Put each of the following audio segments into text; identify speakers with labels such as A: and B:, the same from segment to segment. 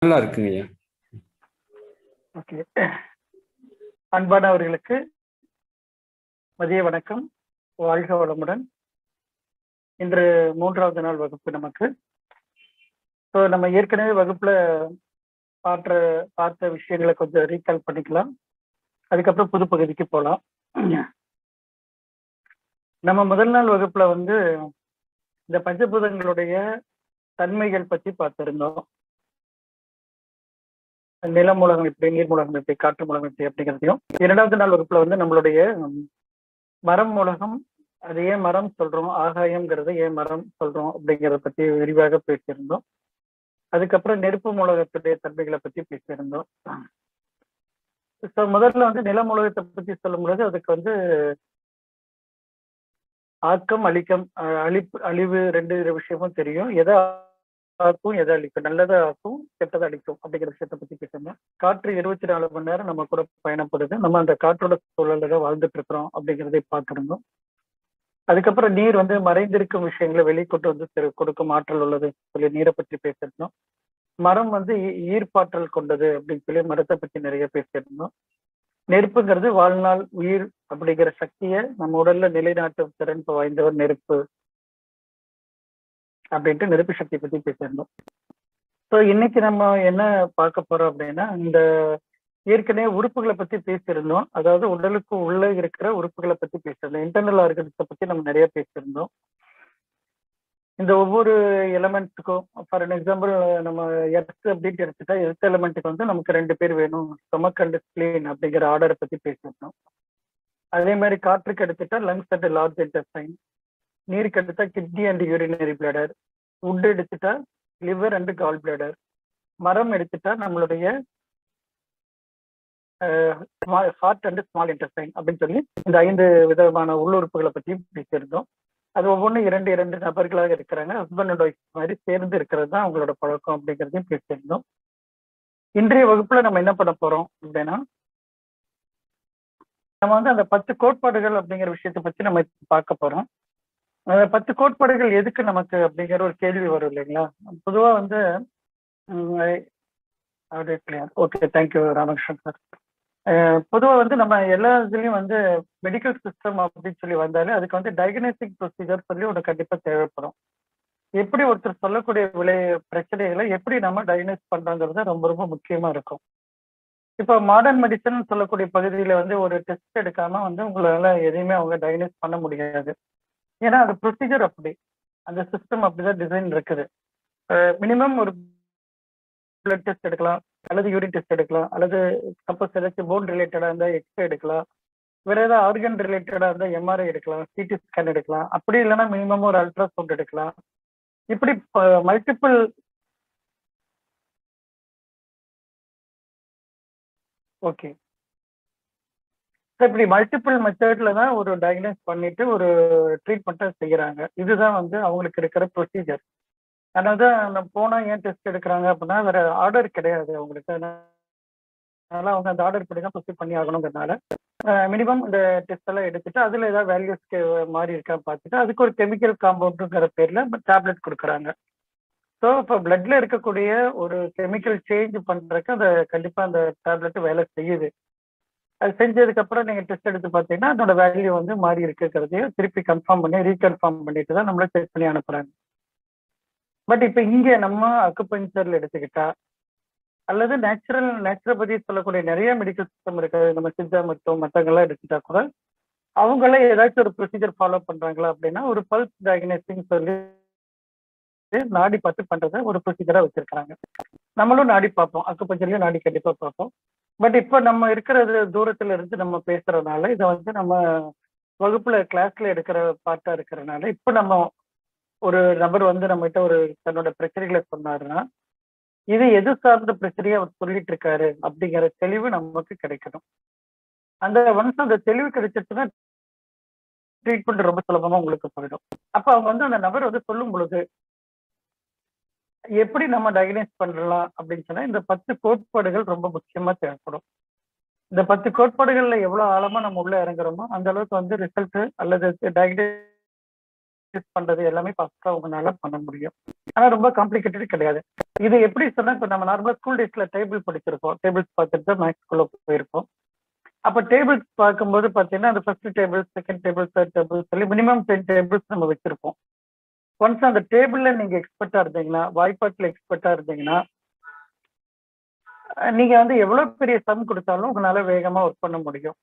A: நல்லா இருக்குங்க ஐயா.
B: ஓகே. அன்பானவர்களுக்கு மதிய வணக்கம். வாழ்க வளமுடன். இன்று 3வது நாள் வகுப்பு நமக்கு. ஸோ நம்ம ஏற்கனவே வகுப்புல பார்த்த விஷயங்களை கொஞ்சம் ரீகால் பண்ணிக்கலாம். அதுக்கப்புறம் புது பகுதிக்கு போகலாம். நம்ம முதல் நாள் வகுப்புல இந்த பஞ்சபூதங்களுடைய தன்மைகள் பற்றி பார்த்திருந்தோம். நில மூலகம் எப்படி, நீர் மூலகம் எப்படி, காற்று மூலகம் எப்படி அப்படிங்கிறதையும். 2வது நாள் வகுப்புல நம்மளுடைய மரம் மூலகம், அது ஏன் மரம் சொல்றோம், ஆகாயம்ங்கிறத ஏன் மரம் சொல்றோம் அப்படிங்கிறத பத்தி விரிவாக பேசியிருந்தோம். அதுக்கப்புறம் நெருப்பு மூலகத்துடைய தன்மைகளை பத்தி பேசியிருந்தோம். ஸோ முதல்ல நில மூலகத்தை பத்தி சொல்லும் பொழுது அதுக்கு ஆக்கம், அழிவு 2 விஷயமும் தெரியும். எதை ஆக்கும், எதை அழிக்கும், நல்லதை ஆக்கும், கெட்டதை அழிக்கும் அப்படிங்கிற விஷயத்தை பத்தி பேசணும். காற்று 24 மணி நேரம் நம்ம கூட பயணப்படுது. நம்ம அந்த காற்றோட சூழல்ல தான் வாழ்ந்துட்டு இருக்கிறோம் அப்படிங்கிறதை பார்த்திருந்தோம். அதுக்கப்புறம் நீர் மறைந்திருக்கும் விஷயங்களை வெளிக்கொண்டு கொடுக்கும் ஆற்றல் உள்ளது சொல்லி நீரை பற்றி பேசியிருந்தோம். மரம் ஈர்ப்பாற்றல் கொண்டது அப்படின்னு சொல்லி மரத்தை பற்றி நிறைய பேசியிருந்தோம். நெருப்புங்கிறது வாழ்நாள் உயிர் அப்படிங்கிற சக்தியை நம்ம உடல்ல நிலைநாட்டும் திறன் வாய்ந்தவர் நெருப்பு அப்படின்ட்டு நெருப்பு சக்தியை பத்தி பேசியிருந்தோம். ஸோ இன்னைக்கு நம்ம என்ன பார்க்க போறோம் அப்படின்னா, இந்த ஏற்கனவே உறுப்புகளை பத்தி பேசியிருந்தோம். அதாவது உடலுக்கு உள்ள இருக்கிற உறுப்புகளை பத்தி பேசியிருந்தோம். இன்டர்னல் ஆர்கன்ஸை பத்தி நம்ம நிறைய பேசியிருந்தோம். இந்த ஒவ்வொரு எலமெண்ட்டுக்கும், ஃபார் அன் எக்ஸாம்பிள் நம்ம எர்த் அப்படின்னு எடுத்துட்டா, எர்த் எலமெண்ட்டுக்கு நமக்கு 2 பேர் வேணும், ஸ்டொமக் அண்ட் ஸ்பிளீன் அப்படிங்கிற ஆர்டரை பத்தி பேசியிருந்தோம். அதே மாதிரி காற்றுக்கு எடுத்துட்டா லங்ஸ் அண்ட் லார்ஜ் இன்டெஸ்டைன், நீருக்கு எடுத்துட்டா கிட்னி அண்ட் யூரினரி பிளாடர், உட் எடுத்துட்டா லிவர் அண்ட் கால் பிளாடர், மரம் எடுத்துட்டா நம்மளுடைய ஹார்ட் அண்ட் ஸ்மால் இன்டெஸ்டைன் அப்படின்னு சொல்லி இந்த 5 விதமான உள்ளுறுப்புகளை பற்றியும் பேசியிருந்தோம். அது ஒவ்வொன்றும் 2 நபர்களாக இருக்கிறாங்க. ஹஸ்பண்ட் அண்ட் ஒய்ஃப் மாதிரி சேர்ந்து இருக்கிறது தான் அவங்களோட பழக்கம் அப்படிங்கிறதையும் பேசியிருந்தோம். இன்றைய வகுப்புல நம்ம என்ன பண்ண போறோம் அப்படின்னா, நம்ம அந்த 10 கோட்பாடுகள் அப்படிங்கிற விஷயத்தை பத்தி நம்ம பார்க்க போறோம். அந்த 10 கோட்பாடுகள் எதுக்கு நமக்கு அப்படிங்கிற ஒரு கேள்வி வரும் இல்லைங்களா? பொதுவா ஓகே, தேங்க்யூ ராமகிருஷ்ணன் சார். பொதுவாக நம்ம எல்லா இதுலையும் மெடிக்கல் சிஸ்டம் அப்படின்னு சொல்லி வந்தாலே அதுக்கு டயக்னோஸ்டிக் ப்ரொசீஜர் சொல்லி ஒன்று கண்டிப்பாக தேவைப்படும். எப்படி ஒருத்தர் சொல்லக்கூடிய பிரச்சனைகளை எப்படி நம்ம டயக்னோஸ் பண்றோங்கிறது ரொம்ப ரொம்ப முக்கியமா இருக்கும். இப்போ மாடர்ன் மெடிசன் சொல்லக்கூடிய பகுதியில் ஒரு டெஸ்ட் எடுக்காம உங்களால எதையுமே அவங்க டயக்னோஸ் பண்ண முடியாது. ஏன்னா அது ப்ரொசீஜர் அப்படி, அந்த சிஸ்டம் அப்படிதான் டிசைன் இருக்குது. மினிமம் ஒரு பிளட் டெஸ்ட் எடுக்கலாம், அல்லது யூரின் டெஸ்ட் எடுக்கலாம், அல்லது சப்போஸ் ஏதாச்சும் போன் ரிலேட்டடா இருந்தால் எக்ஸ்ரே எடுக்கலாம், வேற ஏதாவது ஆர்கன் ரிலேட்டடா இருந்தால் எம்ஆர்ஐ எடுக்கலாம், சிடி ஸ்கேன் எடுக்கலாம், அப்படி இல்லைன்னா மினிமம் ஒரு அல்ட்ராசவுண்ட் எடுக்கலாம். இப்படி மல்டிபிள் ஓகே இப்படி மல்டிபிள் மெத்தட்ல தான் ஒரு டயக்னோஸ் பண்ணிட்டு ஒரு ட்ரீட்மெண்ட்டை செய்யறாங்க. இதுதான் அவங்களுக்கு இருக்கிற ப்ரொசீஜர். அதனாலதான் போனா ஏன் டெஸ்ட் எடுக்கிறாங்க அப்படின்னா வேற ஆர்டர் கிடையாது அவங்களுக்கு. அதனால அவங்க அந்த ஆர்டர் படி தான் ப்ரொசீட் பண்ணி ஆகணுங்கிறதுனால மினிமம் இந்த டெஸ்ட் எல்லாம் எடுத்துட்டு அதுல ஏதாவது வேல்யூஸ்க்கு மாறி இருக்கான்னு பார்த்துட்டு அதுக்கு ஒரு கெமிக்கல் காம்பவுண்டுங்கிற பேர்ல டேப்லெட் கொடுக்குறாங்க. ஸோ இப்போ பிளட்ல இருக்கக்கூடிய ஒரு கெமிக்கல் சேஞ்ச் பண்றதுக்கு அந்த கண்டிப்பா அந்த டேப்லெட் வேலை செய்யுது. அது செஞ்சதுக்கு அப்புறம் நீங்க டெஸ்ட் எடுத்து பார்த்தீங்கன்னா அதோட வேல்யூ மாறி இருக்குங்கிறதையும் திருப்பி கன்ஃபார்ம் பண்ணி ரீகன்ஃபார்ம் பண்ணிட்டு தான் நம்மள செக் பண்ணி அனுப்புறாங்க. பட் இப்போ இங்கே நம்ம அக்குபஞ்சர்ல எடுத்துக்கிட்டா அல்லது நேச்சுரோபதி சொல்லக்கூடிய நிறைய மெடிக்கல் சிஸ்டம் இருக்கு. நம்ம சித்தா மருத்துவம் மற்றவங்கெல்லாம் எடுத்துட்டா கூட அவங்களே ஏதாச்சும் ஒரு ப்ரொசீஜர் ஃபாலோ பண்றாங்களா அப்படின்னா ஒரு பல்ஸ் டயக்னோஸ்டிங் சொல்லி நாடி பார்த்து பண்றதை ஒரு ப்ரொசீஜரா வச்சிருக்காங்க. நம்மளும் நாடி பார்ப்போம், அக்குபஞ்சர்லயும் நாடி கண்டிப்பா பார்ப்போம். பட் இப்போ நம்ம இருக்கிறது தூரத்துல இருந்து நம்ம பேசுறதுனால இதை நம்ம வகுப்புல கிளாஸ்ல எடுக்கிற பார்ட்டா இருக்கிறதுனால இப்போ நம்ம ஒரு நபர் நம்ம கிட்ட ஒரு தன்னோட பிரச்சனைகளை சொன்னாருன்னா இது எது சார்ந்த பிரச்சனையை அவர் சொல்லிட்டு இருக்காரு அப்படிங்கிற தெளிவு நமக்கு கிடைக்கணும். அந்த தெளிவு கிடைச்சிருச்சுன்னா ட்ரீட்மெண்ட் ரொம்ப சுலபமா உங்களுக்கு போயிடும். அப்ப அவங்க அந்த நபர் சொல்லும் பொழுது எப்படி நம்ம டயக்னைஸ் பண்ணலாம் அப்படின்னு சொன்னா இந்த 10 கோட்பாடுகள் ரொம்ப முக்கியமா தேவைப்படும். இந்த 10 கோட்பாடுகள்ல எவ்வளவு ஆழமா நம்ம உள்ள இறங்குறோமோ அந்த அளவுக்கு ரிசல்ட் அல்லது டயக்னைஸ் பண்றது எல்லாமே ஃபாஸ்டா உங்களால பண்ண முடியும். ஆனா ரொம்ப காம்ப்ளிகேட்டட் கிடையாது. இது எப்படி சொன்னா, இப்ப நம்ம நார்மலா ஸ்கூல் டேஸ்ல டேபிள் படிச்சிருப்போம். டேபிள்ஸ் பார்த்துட்டு தான் மேக்ஸ்குள்ள போயிருப்போம். அப்ப டேபிள்ஸ் பார்க்கும்போது பார்த்தீங்கன்னா, அந்த first table, second table, third table சொல்லி மினிமம் 10 டேபிள்ஸ் நம்ம வச்சிருப்போம். ஒன்ஸ் அந்த டேபிள்ல நீங்க எக்ஸ்பர்ட்டா இருந்தீங்கன்னா, வாய்ப்பாட்டுல எக்ஸ்பர்ட்டா இருந்தீங்கன்னா, நீங்க வந்து எவ்வளவு பெரிய சம் குடுத்தாலும் உங்களால வேகமா ஒர்க் பண்ண முடியும்.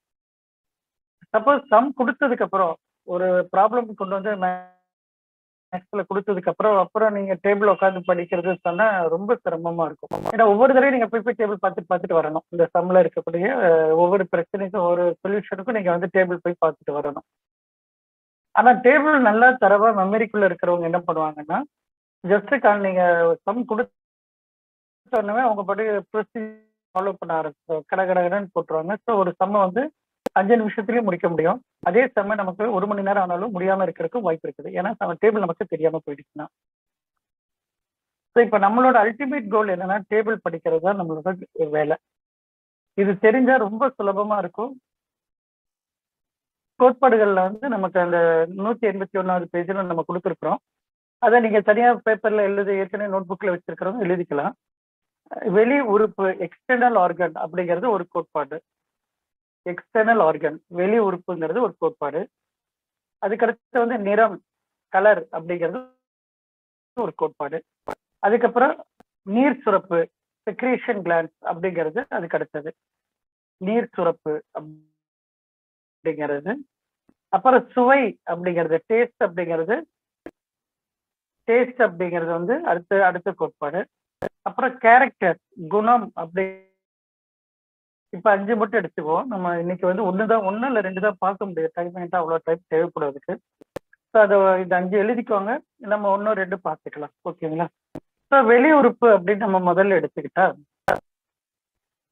B: சப்போஸ் சம் குடுத்ததுக்கு அப்புறம், ஒரு ப்ராப்ளம் கொண்டு வந்து மேக்ஸ்ல குடுத்ததுக்கு அப்புறம் நீங்க டேபிள் உட்கார்ந்து படிக்கிறது சொன்னா ரொம்ப சிரமமா இருக்கும். ஏன்னா ஒவ்வொரு தடவையும் நீங்க போய் டேபிள் பார்த்துட்டு வரணும். இந்த சம்ல இருக்கக்கூடிய ஒவ்வொரு பிரச்சனைக்கும், ஒரு சொல்யூஷனுக்கும் நீங்க வந்து டேபிள் போய் பார்த்துட்டு வரணும். ஆனா டேபிள் நல்லா தரவா மெமரிக்குள்ள இருக்கிறவங்க என்ன பண்ணுவாங்கன்னா, ஜஸ்ட் நீங்க சம் குடுத்த உடனே அவங்க பாட்டு ப்ரொசீஜர் ஃபாலோ பண்ண ஆரம்பிச்சிடும். கடகடன்னு போட்டுருவாங்க. ஸோ ஒரு சம்ம வந்து 5 நிமிஷத்துலயும் முடிக்க முடியும். அதே சமயம் நமக்கு 1 மணி நேரம் ஆனாலும் முடியாம இருக்கிறதுக்கு வாய்ப்பு இருக்குது. ஏன்னா டேபிள் நமக்கு தெரியாம போயிடுச்சுன்னா. ஸோ இப்ப நம்மளோட அல்டிமேட் கோல் என்னன்னா, டேபிள் படிக்கிறது தான் நம்மளோட வேலை. இது தெரிஞ்சா ரொம்ப சுலபமா இருக்கும். கோட்பாடுகள்ல வந்து நமக்கு அந்த 181வது பேஜ்ல நம்ம குடுத்துருக்கிறோம். அத நீங்க தனியா பேப்பர்ல ஏற்கனவே நோட் புக்ல வச்சிருக்கிறவங்க எழுதிக்கலாம். வெளி உறுப்பு எக்ஸ்டர்னல் ஆர்கன் அப்படிங்கிறது ஒரு கோட்பாடு. எக்ஸ்டர்னல் ஆர்கன் வெளி உறுப்புங்கிறது ஒரு கோட்பாடு. அதுக்கடுத்து வந்து நிறம், கலர் அப்படிங்கிறது ஒரு கோட்பாடு. அதுக்கப்புறம் நீர் சுரப்பு, செக்ரீஷன் கிளான்ஸ் அப்படிங்கிறது அதுக்கு அடுத்தது. நீர் சுரப்பு அப்படிங்கிறது. அப்புறம் சுவை அப்படிங்கிறது, டேஸ்ட் அப்படிங்கிறது வந்து அடுத்த கோட்பாடு. அப்புறம் கேரக்டர், குணம் அப்படி. இப்ப 5 மட்டும் எடுத்துக்குவோம். நம்ம இன்னைக்கு வந்து 1 இல்ல 2 தான் பார்க்க முடியும். டைம் ஆயிட்டா அவ்வளவு டைம் தேவைப்படுவதுக்கு. ஸோ அதை இந்த 5 எழுதிக்கோங்க. நம்ம 1, 2 பார்த்துக்கலாம். ஓகேங்களா? ஸோ வெளி உறுப்பு அப்படின்னு நம்ம முதல்ல எடுத்துக்கிட்டா,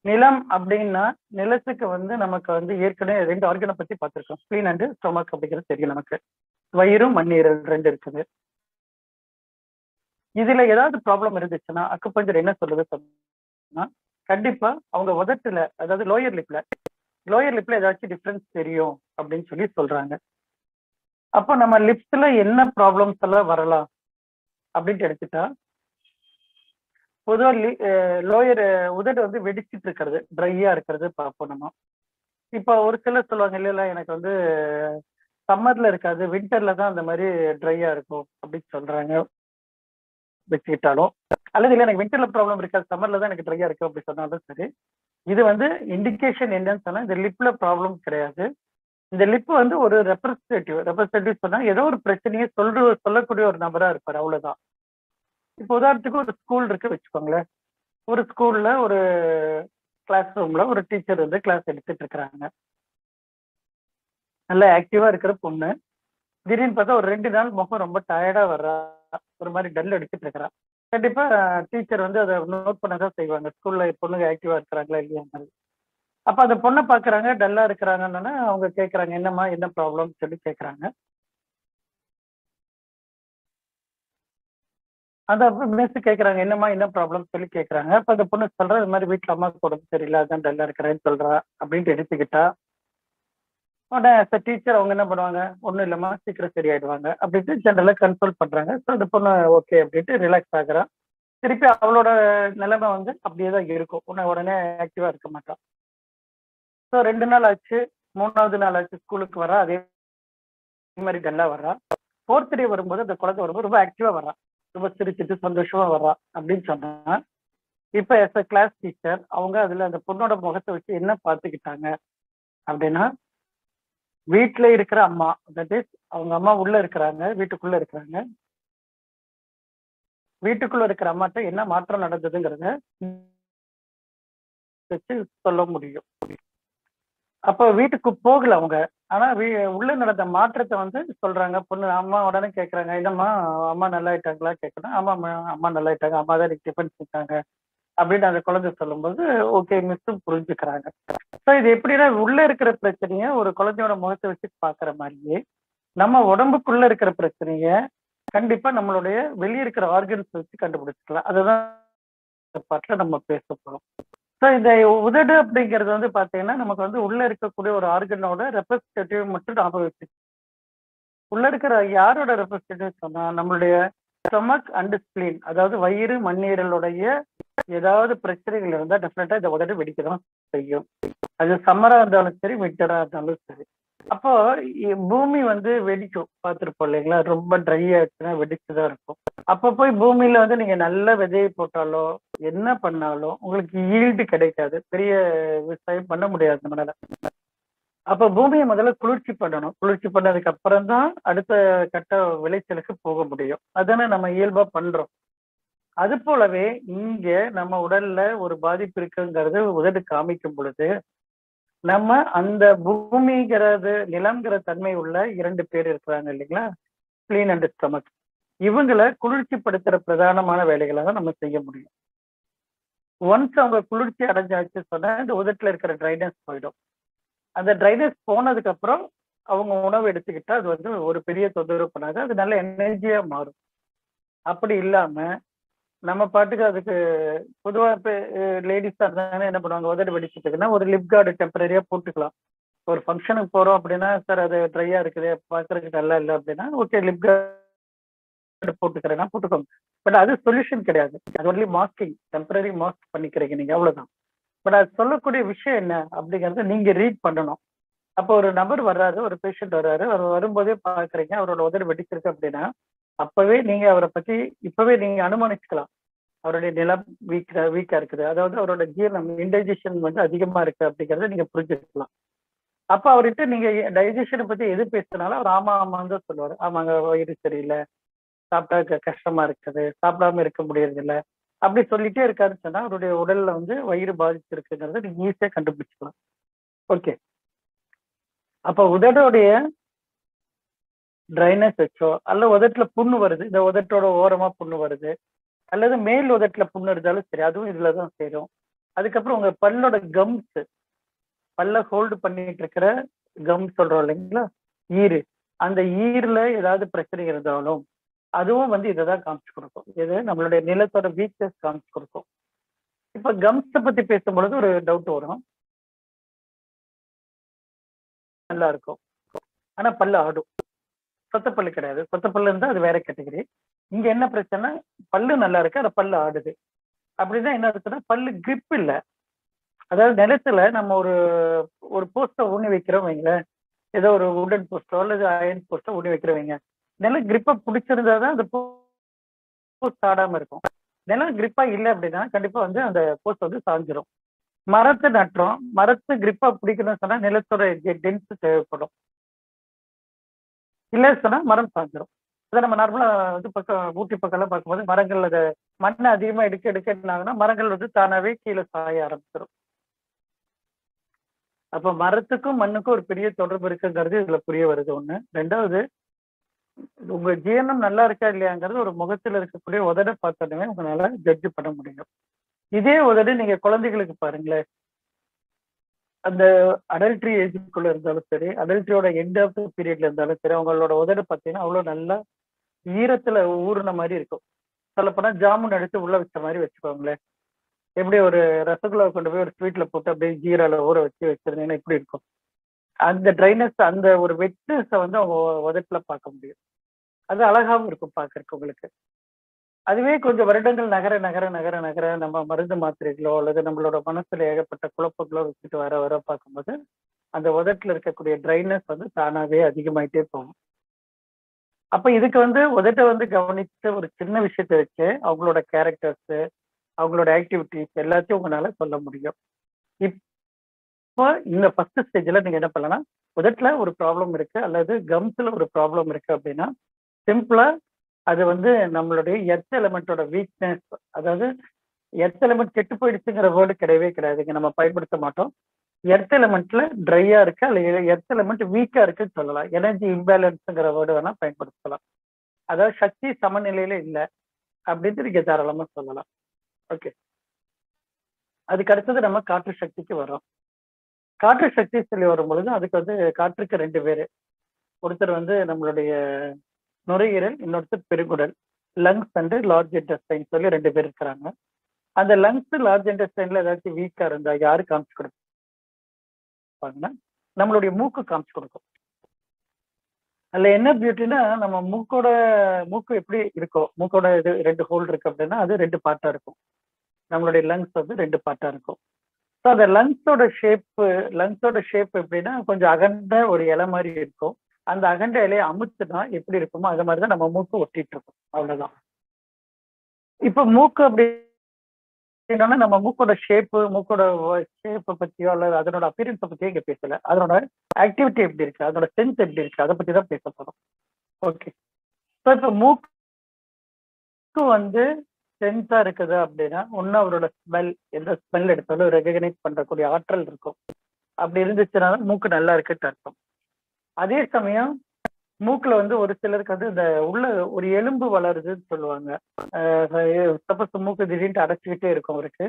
B: நிலம் அப்படின்னா நிலத்துக்கு வந்து நமக்கு வந்து ஏற்கனவே 2 ஆர்கனை பத்தி பார்த்திருக்கோம். ஸ்பிளீன் அண்ட் ஸ்டொமக் அப்படிங்கிறது தெரியும் நமக்கு. வயிறும் மண்ணீரல் 2 இருக்குது. இதுல ஏதாவது ப்ராப்ளம் இருந்துச்சுன்னா அக்குபஞ்சர் என்ன சொல்லுது சொன்னா, கண்டிப்பா அவங்க உதட்டுல, அதாவது லோயர் லிப்ல ஏதாச்சும் டிஃபரன்ஸ் தெரியும் அப்படின்னு சொல்லி சொல்றாங்க. அப்போ நம்ம லிப்ஸ்ல என்ன ப்ராப்ளம்ஸ் எல்லாம் வரலாம் அப்படின்ட்டு எடுத்துட்டா, பொதுவாக லோயர் உதடு வந்து வெடிச்சிட்டு இருக்கிறது, ட்ரையா இருக்கிறது பார்ப்போம் நம்ம. இப்போ ஒரு சிலர் சொல்லுவாங்க, இல்ல எனக்கு வந்து சம்மர்ல இருக்காது, வின்டர்ல தான் அந்த மாதிரி ட்ரையா இருக்கும் அப்படின்னு சொல்றாங்க வச்சுக்கிட்டாலும். அல்லது இல்லை எனக்கு வின்டர்ல ப்ராப்ளம் இருக்காது, சம்மர்ல தான் எனக்கு ட்ரையா இருக்கு அப்படி சொன்னாலும் சரி, இது வந்து இண்டிகேஷன் என்னன்னு சொன்னா இந்த லிப்ல ப்ராப்ளம் கிடையாது. இந்த லிப் வந்து ஒரு ரெப்ரஸன்டேட்டிவ் சொன்னா ஏதோ ஒரு பிரச்சனையை சொல்லக்கூடிய ஒரு நபரா இருப்பார், அவ்வளவுதான். இப்போ உதாரணத்துக்கு ஒரு ஸ்கூல் இருக்கு வச்சுக்கோங்களேன். ஒரு ஸ்கூல்ல ஒரு கிளாஸ் ரூம்ல ஒரு டீச்சர் வந்து கிளாஸ் எடுத்துட்டு இருக்கிறாங்க. நல்லா ஆக்டிவா இருக்கிற பொண்ணு. திடீர்னு பார்த்தா ஒரு 2 நாள் முகம் ரொம்ப டயர்டா வர்றா, ஒரு மாதிரி டல் அடிச்சுட்டு இருக்கிறா. கண்டிப்பா டீச்சர் வந்து அதை நோட் பண்ணதான் செய்வாங்க, ஸ்கூல்ல பொண்ணுங்க ஆக்டிவா இருக்கிறாங்களா இல்லையா. அப்ப அந்த பொண்ணை பாக்குறாங்க, டல்லா இருக்கிறாங்கன்னா அவங்க கேட்கறாங்க, என்னம்மா என்ன ப்ராப்ளம் சொல்லி கேட்கறாங்க. அந்த மிஸ் கேட்கறாங்க, என்னம்மா என்ன ப்ராப்ளம் சொல்லி கேட்கறாங்க. அப்ப அந்த பொண்ணு சொல்றா, இது மாதிரி வீட்டுல அம்மாவுக்கு உடம்பு சரியில்லை, அதான் டல்லா இருக்கிறேன்னு சொல்றா அப்படின்ட்டு எடுத்துக்கிட்டா. உடனே டீச்சர் அவங்க என்ன பண்ணுவாங்க, ஒண்ணும் இல்லம்மா சீக்கிரம் சரியாயிடுவாங்க அப்படின்ட்டு ஜென்ரலா கன்சோல் பண்றாங்க. ஸோ அந்த பொண்ணு ஓகே அப்படின்ட்டு ரிலாக்ஸ் ஆகுறா. திருப்பி அவளோட நிலைமை வந்து அப்படியே தான் இருக்கும், உடனே ஆக்டிவா இருக்க மாட்டான். ஸோ 2 நாள் ஆச்சு, 3வது நாள் ஆச்சு, ஸ்கூலுக்கு வரா, அதே மாதிரி டல்லா வர்றா. 4th டே வரும்போது அந்த குழந்தை வரும்போது ரொம்ப ஆக்டிவா வர்றா, ரொம்ப சிரிச்சுட்டு சந்தோஷமா வர்றா அப்படின்னு சொன்னா, இப்ப எஸ் அ கிளாஸ் டீச்சர் அவங்க அதுல அந்த பொண்ணோட முகத்தை வச்சு என்ன பார்த்துக்கிட்டாங்க அப்படின்னா, வீட்டுல இருக்கிற அம்மா, தட் இஸ் அவங்க அம்மா உள்ள இருக்கிறாங்க, வீட்டுக்குள்ள இருக்கிறாங்க, வீட்டுக்குள்ள இருக்கிற அம்மாட்ட என்ன மாற்றம் நடந்ததுங்கிறத வச்சு சொல்ல முடியும். அப்ப வீட்டுக்கு போகல அவங்க, ஆனா உள்ள நடந்த மாற்றத்தை வந்து சொல்றாங்க. பொண்ணு அம்மா உடனே கேட்கறாங்க, என்னம்மா அம்மா நல்லா ஆயிட்டாங்களா கேட்கணும். ஆமா அம்மா நல்லா ஆயிட்டாங்க, அம்மா தான் எனக்கு டிஃபன் செஞ்சாங்க அப்படின்னு அந்த குழந்தை சொல்லும்போது ஓகே மிஸ்ஸும் புரிஞ்சுக்கிறாங்க. ஸோ இது எப்படின்னா, உள்ள இருக்கிற பிரச்சனைய ஒரு குழந்தையோட முகத்தை வச்சு பாக்குற மாதிரியே நம்ம உடம்புக்குள்ள இருக்கிற பிரச்சனைய கண்டிப்பா நம்மளுடைய வெளியே இருக்கிற ஆர்கன்ஸ் வச்சு கண்டுபிடிச்சிக்கலாம். அதுதான் பாட்டுல நம்ம பேச போறோம். ஸோ இந்த உதடு அப்படிங்கிறது வந்து பாத்தீங்கன்னா நமக்கு வந்து உள்ள இருக்கக்கூடிய ஒரு ஆர்கனோட ரெப்ரஸன்டேட்டிவ் மட்டும் ஞாபகம் வச்சு உள்ள இருக்கிற யாரோட ரெப்ரஸன்டேட்டிவ் சொன்னா நம்மளுடைய ஸ்டொமக் அண்ட் ஸ்பிளீன், அதாவது வயிறு மண்ணீரலுடைய ஏதாவது பிரச்சனைகள் இருந்தா டெஃபினட்டா இதை உதடு வெடிக்கதான் செய்யும். அது சம்மரா இருந்தாலும் சரி, விண்டரா இருந்தாலும் சரி. அப்போ பூமி வந்து வெடிக்கும், பார்த்துருப்போம் இல்லைங்களா? ரொம்ப ட்ரை ஆயிடுச்சுன்னா வெடிச்சுதான் இருக்கும். அப்போ போய் பூமியில வந்து நீங்க நல்ல விதையை போட்டாலோ என்ன பண்ணாலும் உங்களுக்கு ஈல்டு கிடைக்காது, பெரிய விவசாயம் பண்ண முடியாது நம்மளால. அப்ப பூமியை முதல்ல குளிர்ச்சி பண்ணணும். குளிர்ச்சி பண்ணதுக்கு அப்புறம் தான் அடுத்த கட்ட விளைச்சலுக்கு போக முடியும். அதானே நம்ம இயல்பா பண்றோம். அது போலவே இங்க நம்ம உடல்ல ஒரு பாதிப்பு இருக்குங்கிறது உதடு காமிக்கும் பொழுது நம்ம அந்த பூமிங்கிறது நிலம்ங்கிற தன்மை உள்ள 2 பேர் இருக்கிறாங்க இல்லைங்களா? Spleen and stomach. இவங்களை குளிர்ச்சிப்படுத்துற பிரதானமான வேலைகளை தான் நம்ம செய்ய முடியும். ஒன்ஸ் அவங்க குளிர்ச்சி அடைஞ்சாச்சு சொன்னா இந்த உதட்டுல இருக்கிற ட்ரைனஸ் போயிடும். அந்த ட்ரைனஸ் போனதுக்கு அப்புறம் அவங்க உணவு எடுத்துக்கிட்டா அது வந்து ஒரு பெரிய தொந்தரவு பண்ணாது, அது நல்ல எனர்ஜியா மாறும். அப்படி இல்லாம நம்ம பாட்டுக்கு அதுக்கு பொதுவா இப்ப லேடிஸா இருந்தாங்கன்னா என்ன பண்ணுவாங்க, உதடு வெடிச்சிட்டுக்குன்னா ஒரு லிப் கார்டு டெம்பரரியா போட்டுக்கலாம். ஒரு ஃபங்க்ஷனுக்கு போறோம் அப்படின்னா, சார் அது ட்ரையா இருக்குது பாக்குறதுக்கு நல்லா இல்லை அப்படின்னா, ஓகே லிப் கார்டு போட்டுக்கிறேன்னா போட்டுக்கோங்க. பட் அது சொல்யூஷன் கிடையாது. அது ஒன்லி மாஸ்கிங், டெம்பரரி மாஸ்க் பண்ணிக்கிறீங்க நீங்க, அவ்வளவுதான். பட் அது சொல்லக்கூடிய விஷயம் என்ன அப்படிங்கறத நீங்க ரீட் பண்ணணும். அப்போ ஒரு நபர் வர்றாரு, ஒரு பேஷண்ட் வர்றாரு, அவர் வரும்போதே பாக்குறீங்க அவரோட உதடு வெடிச்சிருக்கு அப்படின்னா, அப்பவே நீங்க அவரை பத்தி இப்பவே நீங்க அனுமானிச்சுக்கலாம். அவருடைய நிலம் வீக்கா இருக்குது, அதாவது அவரோட ஜீரணம் இன்டைஜஷன் வந்து அதிகமா இருக்கு அப்படிங்கறத நீங்க புரிஞ்சுக்கலாம். அப்ப அவர்கிட்ட நீங்க டைஜஷனை பத்தி எது பேசினாலும் அவர் ஆமா ஆமான்னு தான் சொல்லுவாரு. ஆமாங்க வயிறு சரியில்லை, சாப்பிட்டா கஷ்டமா இருக்குது, சாப்பிடாம இருக்க முடியறது இல்ல, அப்படி சொல்லிட்டே இருக்காருன்னு சொன்னா அவருடைய உடல்ல வந்து வயிறு பாதிச்சிருக்குங்கிறத நீங்க ஈஸியா கண்டுபிடிச்சிக்கலாம். ஓகே. அப்ப உதடுடைய ட்ரைனஸ் வச்சோ அல்ல உதட்டுல புண்ணு வருது, இந்த உதட்டோட ஓரமா புண்ணு வருது, அல்லது மேல் உதட்டுல புண்ணு இருந்தாலும் சரி, அதுவும் இதுலதான் சேரும். அதுக்கப்புறம் உங்க பல்லோட கம்ஸ், பல்ல ஹோல்டு பண்ணிட்டு இருக்கிற கம் சொல்றோம் இல்லைங்களா, ஈரு, அந்த ஈர்ல ஏதாவது பிரச்சனை இருந்தாலும் அதுவும் வந்து இதைதான் காமிச்சு கொடுக்கும். இது நம்மளுடைய நிலத்தோட வீக்னஸ் காமிச்சு கொடுக்கும். இப்ப கம்ஸ பத்தி பேசும்பொழுது ஒரு டவுட் வரும். நல்லா இருக்கும் ஆனா பல்லு ஆடும். சொத்த பல்லு கிடையாது, சொத்த பல்லு இருந்தா அது வேற கேட்டகரி. இங்க என்ன பிரச்சனை, பல்லு நல்லா இருக்கு அந்த பல்லு ஆடுது அப்படின்னா என்ன இருக்குன்னா பல்லு கிரிப் இல்லை. அதாவது நிலத்துல நம்ம ஒரு ஒரு போஸ்டை ஊனி வைக்கிறோம் வைங்களேன், ஏதோ ஒரு உடன் போஸ்டோ அல்லது அயன் போஸ்டோ ஊனி வைக்கிறவங்க, நிலம் கிரிப்பா பிடிச்சிருந்தாதான் அந்த போஸ்ட் ஆடாம இருக்கும். நிலம் கிரிப்பா இல்லை அப்படின்னா கண்டிப்பா வந்து அந்த போஸ்ட் வந்து சாஞ்சிரும். மரத்தை நட்டுறோம், மரத்து கிரிப்பா பிடிக்கணும்னு சொன்னா நிலத்தோட டென்ஸ் தேவைப்படும், இல்லைன்னு சொன்னா மரம் சாஞ்சிரும். அதை நம்ம நார்மலா வந்து பக்கம் ஊட்டி பக்கம் எல்லாம் பார்க்கும்போது மரங்கள் அதை மண்ணை அதிகமா எடுக்க எடுக்க என்ன ஆகுனா மரங்கள் வந்து தானாவே கீழே சாய ஆரம்பிச்சிடும். அப்ப மரத்துக்கும் மண்ணுக்கும் ஒரு பெரிய தொடர்பு இருக்குங்கிறது இதுல புரிய வருது ஒண்ணு. ரெண்டாவது, உங்க ஜீரணம் நல்லா இருக்கா இல்லையாங்கிறது ஒரு முகத்துல இருக்கக்கூடிய உதட பார்த்தோன்னே உங்களால ஜட்ஜ் பண்ண முடியும். இதே உதடு நீங்க குழந்தைகளுக்கு பாருங்களேன், அந்த அடல்ட்ரி ஏஜுக்குள்ள இருந்தாலும் சரி, அடல்ட்ரியோட எண்ட் ஆஃப் பீரியட்ல இருந்தாலும் சரி, அவங்களோட உதடு பார்த்தீங்கன்னா அவ்வளவு நல்லா ஈரத்துல ஊறுன மாதிரி இருக்கும். சொல்லப்போனா ஜாமுன் எடுத்து உள்ள வச்ச மாதிரி வச்சுக்கோங்களேன். எப்படி ஒரு ரசகுல்லாவை கொண்டு போய் ஒரு ஸ்வீட்ல போட்டு அப்படியே ஜீரால ஊற வச்சு வச்சிருந்தீங்கன்னா எப்படி இருக்கும், அந்த ட்ரைனஸ் அந்த ஒரு வெட்னஸை வந்து அவங்க உதட்டுல பார்க்க முடியும். அது அழகாவும் இருக்கும் பார்க்கறதுக்கு உங்களுக்கு. அதுவே கொஞ்சம் வருடங்கள் நகர நகர நகர நகர நம்ம மருந்து மாத்திரைகளோ அல்லது நம்மளோட மனசுல ஏகப்பட்ட குழப்பங்களோ வச்சுட்டு வர வர பார்க்கும்போது அந்த உதட்டுல இருக்கக்கூடிய ட்ரைனஸ் வந்து தானாவே அதிகமாயிட்டே போகும். அப்ப இதுக்கு வந்து உதட்டை வந்து கவனிச்ச ஒரு சின்ன விஷயத்தை வச்சு அவங்களோட கேரக்டர்ஸ், அவங்களோட ஆக்டிவிட்டிஸ் எல்லாத்தையும் உங்களால சொல்ல முடியும். இப்போ இந்த ஃபர்ஸ்ட் ஸ்டேஜ்ல நீங்க என்ன பண்ணலாம், உதட்டுல ஒரு ப்ராப்ளம் இருக்கு அல்லது கம்ஸ்ல ஒரு ப்ராப்ளம் இருக்கு அப்படின்னா சிம்பிளா அது வந்து நம்மளுடைய எர்த் எலிமெண்டோட வீக்னஸ், அதாவது எர்த் எலிமெண்ட் கெட்டு போயிடுச்சுங்கிற வேர்டு கிடையவே கிடையாதுங்க, நம்ம பயன்படுத்த மாட்டோம். எர்த் எலிமெண்ட்ல ட்ரையா இருக்கு அல்ல எர்த் எலிமெண்ட் வீக்கா இருக்குன்னு சொல்லலாம். எனர்ஜி இம்பேலன்ஸ்ங்கிற வேர்டு வேணா பயன்படுத்தலாம். அதாவது சக்தி சமநிலையில இல்லை அப்படின்னு நீங்க தாராளமா சொல்லலாம். ஓகே. அதுக்கு அடுத்தது நம்ம காற்று சக்திக்கு வரோம். காற்று சக்தி சொல்லி வரும் பொழுது அதுக்கு வந்து காற்றுக்கு 2 பேரு. ஒருத்தர் வந்து நம்மளுடைய நுரையீரல், இன்னொருத்தர் பெருங்குடல். லங்ஸ் அண்ட் லார்ஜ் இன்டெஸ்டைன் சொல்லி 2 பேர் இருக்கிறாங்க. அந்த லங்ஸ் லார்ஜ் இன்டெஸ்டைன்ல ஏதாச்சும் வீக்கா இருந்தா யாரு காமிச்சு கொடுப்பாங்கன்னா நம்மளுடைய மூக்கு காமிச்சு கொடுக்கும். அதுல என்ன பியூட்டினா, நம்ம மூக்கு எப்படி இருக்கோ, மூக்கோட இது 2 ஹோல் இருக்கு அப்படின்னா, அது 2 பார்ட்டா இருக்கும். நம்மளுடைய லங்ஸ் வந்து 2 பார்ட்டா இருக்கும். ஸோ அந்த லங்ஸோட ஷேப் எப்படின்னா, கொஞ்சம் அகண்ட ஒரு இலை மாதிரி இருக்கும். அந்த அகண்ட இலையை அமுத்துனா எப்படி இருக்குமோ, அது மாதிரி தான் நம்ம மூக்கு ஒட்டிட்டு இருக்கும். அவ்வளவுதான். இப்ப மூக்கு அப்படின்னா நம்ம மூக்கோட ஷேப்பை பத்தியோ அல்லது அதனோட அப்பியரன்ஸை பத்தியோ இங்க பேசல. அதனோட ஆக்டிவிட்டி எப்படி இருக்கு, அதனோட சென்ஸ் எப்படி இருக்கு, அதை பத்தி தான் பேச போறோம். ஓகே. ஸோ இப்ப மூக்கு வந்து சென்ஸா இருக்குது அப்படின்னா, ஒண்ணு அவரோட எந்த ஸ்மெல் எடுத்தாலும் ரெகக்னைஸ் பண்றக்கூடிய ஆற்றல் இருக்கும். அப்படி இருந்துச்சுன்னா மூக்கு நல்லா இருக்குன்னு அர்த்தம். அதே சமயம் மூக்குல வந்து ஒரு சிலருக்கு வந்து இந்த உள்ள ஒரு எலும்பு வளருதுன்னு சொல்லுவாங்க. சப்போஸ் மூக்கு திடீர்னு அடைச்சிக்கிட்டே இருக்கும் அவருக்கு.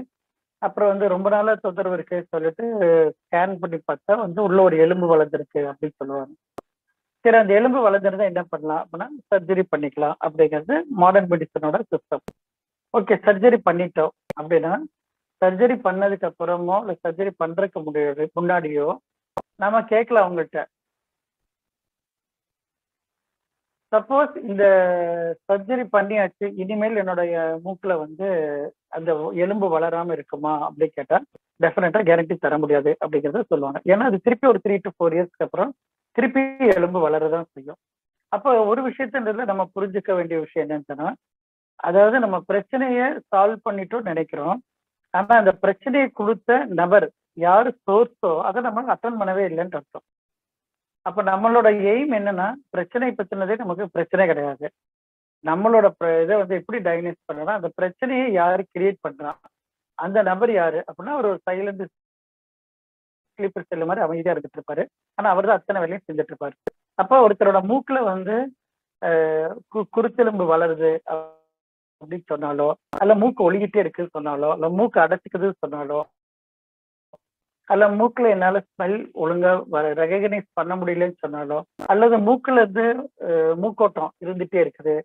B: அப்புறம் வந்து ரொம்ப நாளா தொந்தரவு இருக்கு சொல்லிட்டு ஸ்கேன் பண்ணி பார்த்தா வந்து உள்ள ஒரு எலும்பு வளர்ந்துருக்கு அப்படின்னு சொல்லுவாங்க. சரி, அந்த எலும்பு வளர்ந்துருந்தா என்ன பண்ணலாம் அப்படின்னா, சர்ஜரி பண்ணிக்கலாம் அப்படிங்கிறது மாடர்ன் மெடிசனோட சிஸ்டம். ஓகே, சர்ஜரி பண்ணிட்டோம் அப்படின்னா, சர்ஜரி பண்ணதுக்கு அப்புறமோ இல்லை சர்ஜரி பண்றதுக்கு முன்னாடியோ நாம கேட்கலாம் அவங்கள்ட்ட, சப்போஸ் இந்த சர்ஜரி பண்ணியாச்சு, இனிமேல் என்னுடைய மூக்குல வந்து அந்த எலும்பு வளராம இருக்குமா அப்படின்னு கேட்டா, டெஃபினட்டா கேரண்டி தர முடியாது அப்படிங்கறத சொல்லுவாங்க. ஏன்னா அது திருப்பி ஒரு 3 to 4 இயர்ஸ்க்கு அப்புறம் திருப்பி எலும்பு வளரதான் செய்யும். அப்போ ஒரு விஷயத்துல நம்ம புரிஞ்சுக்க வேண்டிய விஷயம் என்னன்னு சொன்னா, அதாவது நம்ம பிரச்சனையை சால்வ் பண்ணிட்டோம் நினைக்கிறோம். ஆனா அந்த பிரச்சனையை கொடுத்த நபர் யாரு சோர்ஸோ அதை நம்ம அட்டன் பண்ணவே இல்லைன்னு அர்த்தம். அப்ப நம்மளோட எய்ம் என்னன்னா, பிரச்சனை பத்தினதே நமக்கு பிரச்சனை கிடையாது. நம்மளோட இதை வந்து எப்படி டயக்னைஸ் பண்ணலாம், அந்த பிரச்சனையை யாரு கிரியேட் பண்றான், அந்த நபர் யாரு அப்படின்னா, ஒரு சைலண்ட் ஸ்லீப்பர் செல் மாதிரி அமைதியா இருந்துட்டு இருப்பாரு. ஆனா அவர் தான் அத்தனை வேலையும் செஞ்சுட்டு இருப்பாரு. அப்போ ஒருத்தரோட மூக்குல வந்து குருத்தெலும்பு வளருது அப்படின்னு சொன்னாலோ, அல்ல மூக்கு ஒழுகிட்டே இருக்குன்னு சொன்னாலோ, இல்ல மூக்கு அடைச்சிக்குதுன்னு சொன்னாலோ, அல்ல மூக்குல என்னால ஸ்மெல் ஒழுங்கா ரெகக்னைஸ் பண்ண முடியலன்னு சொன்னாலோ, அல்லது மூக்குல இருந்து மூக்கோட்டம் இருந்துட்டே இருக்குது.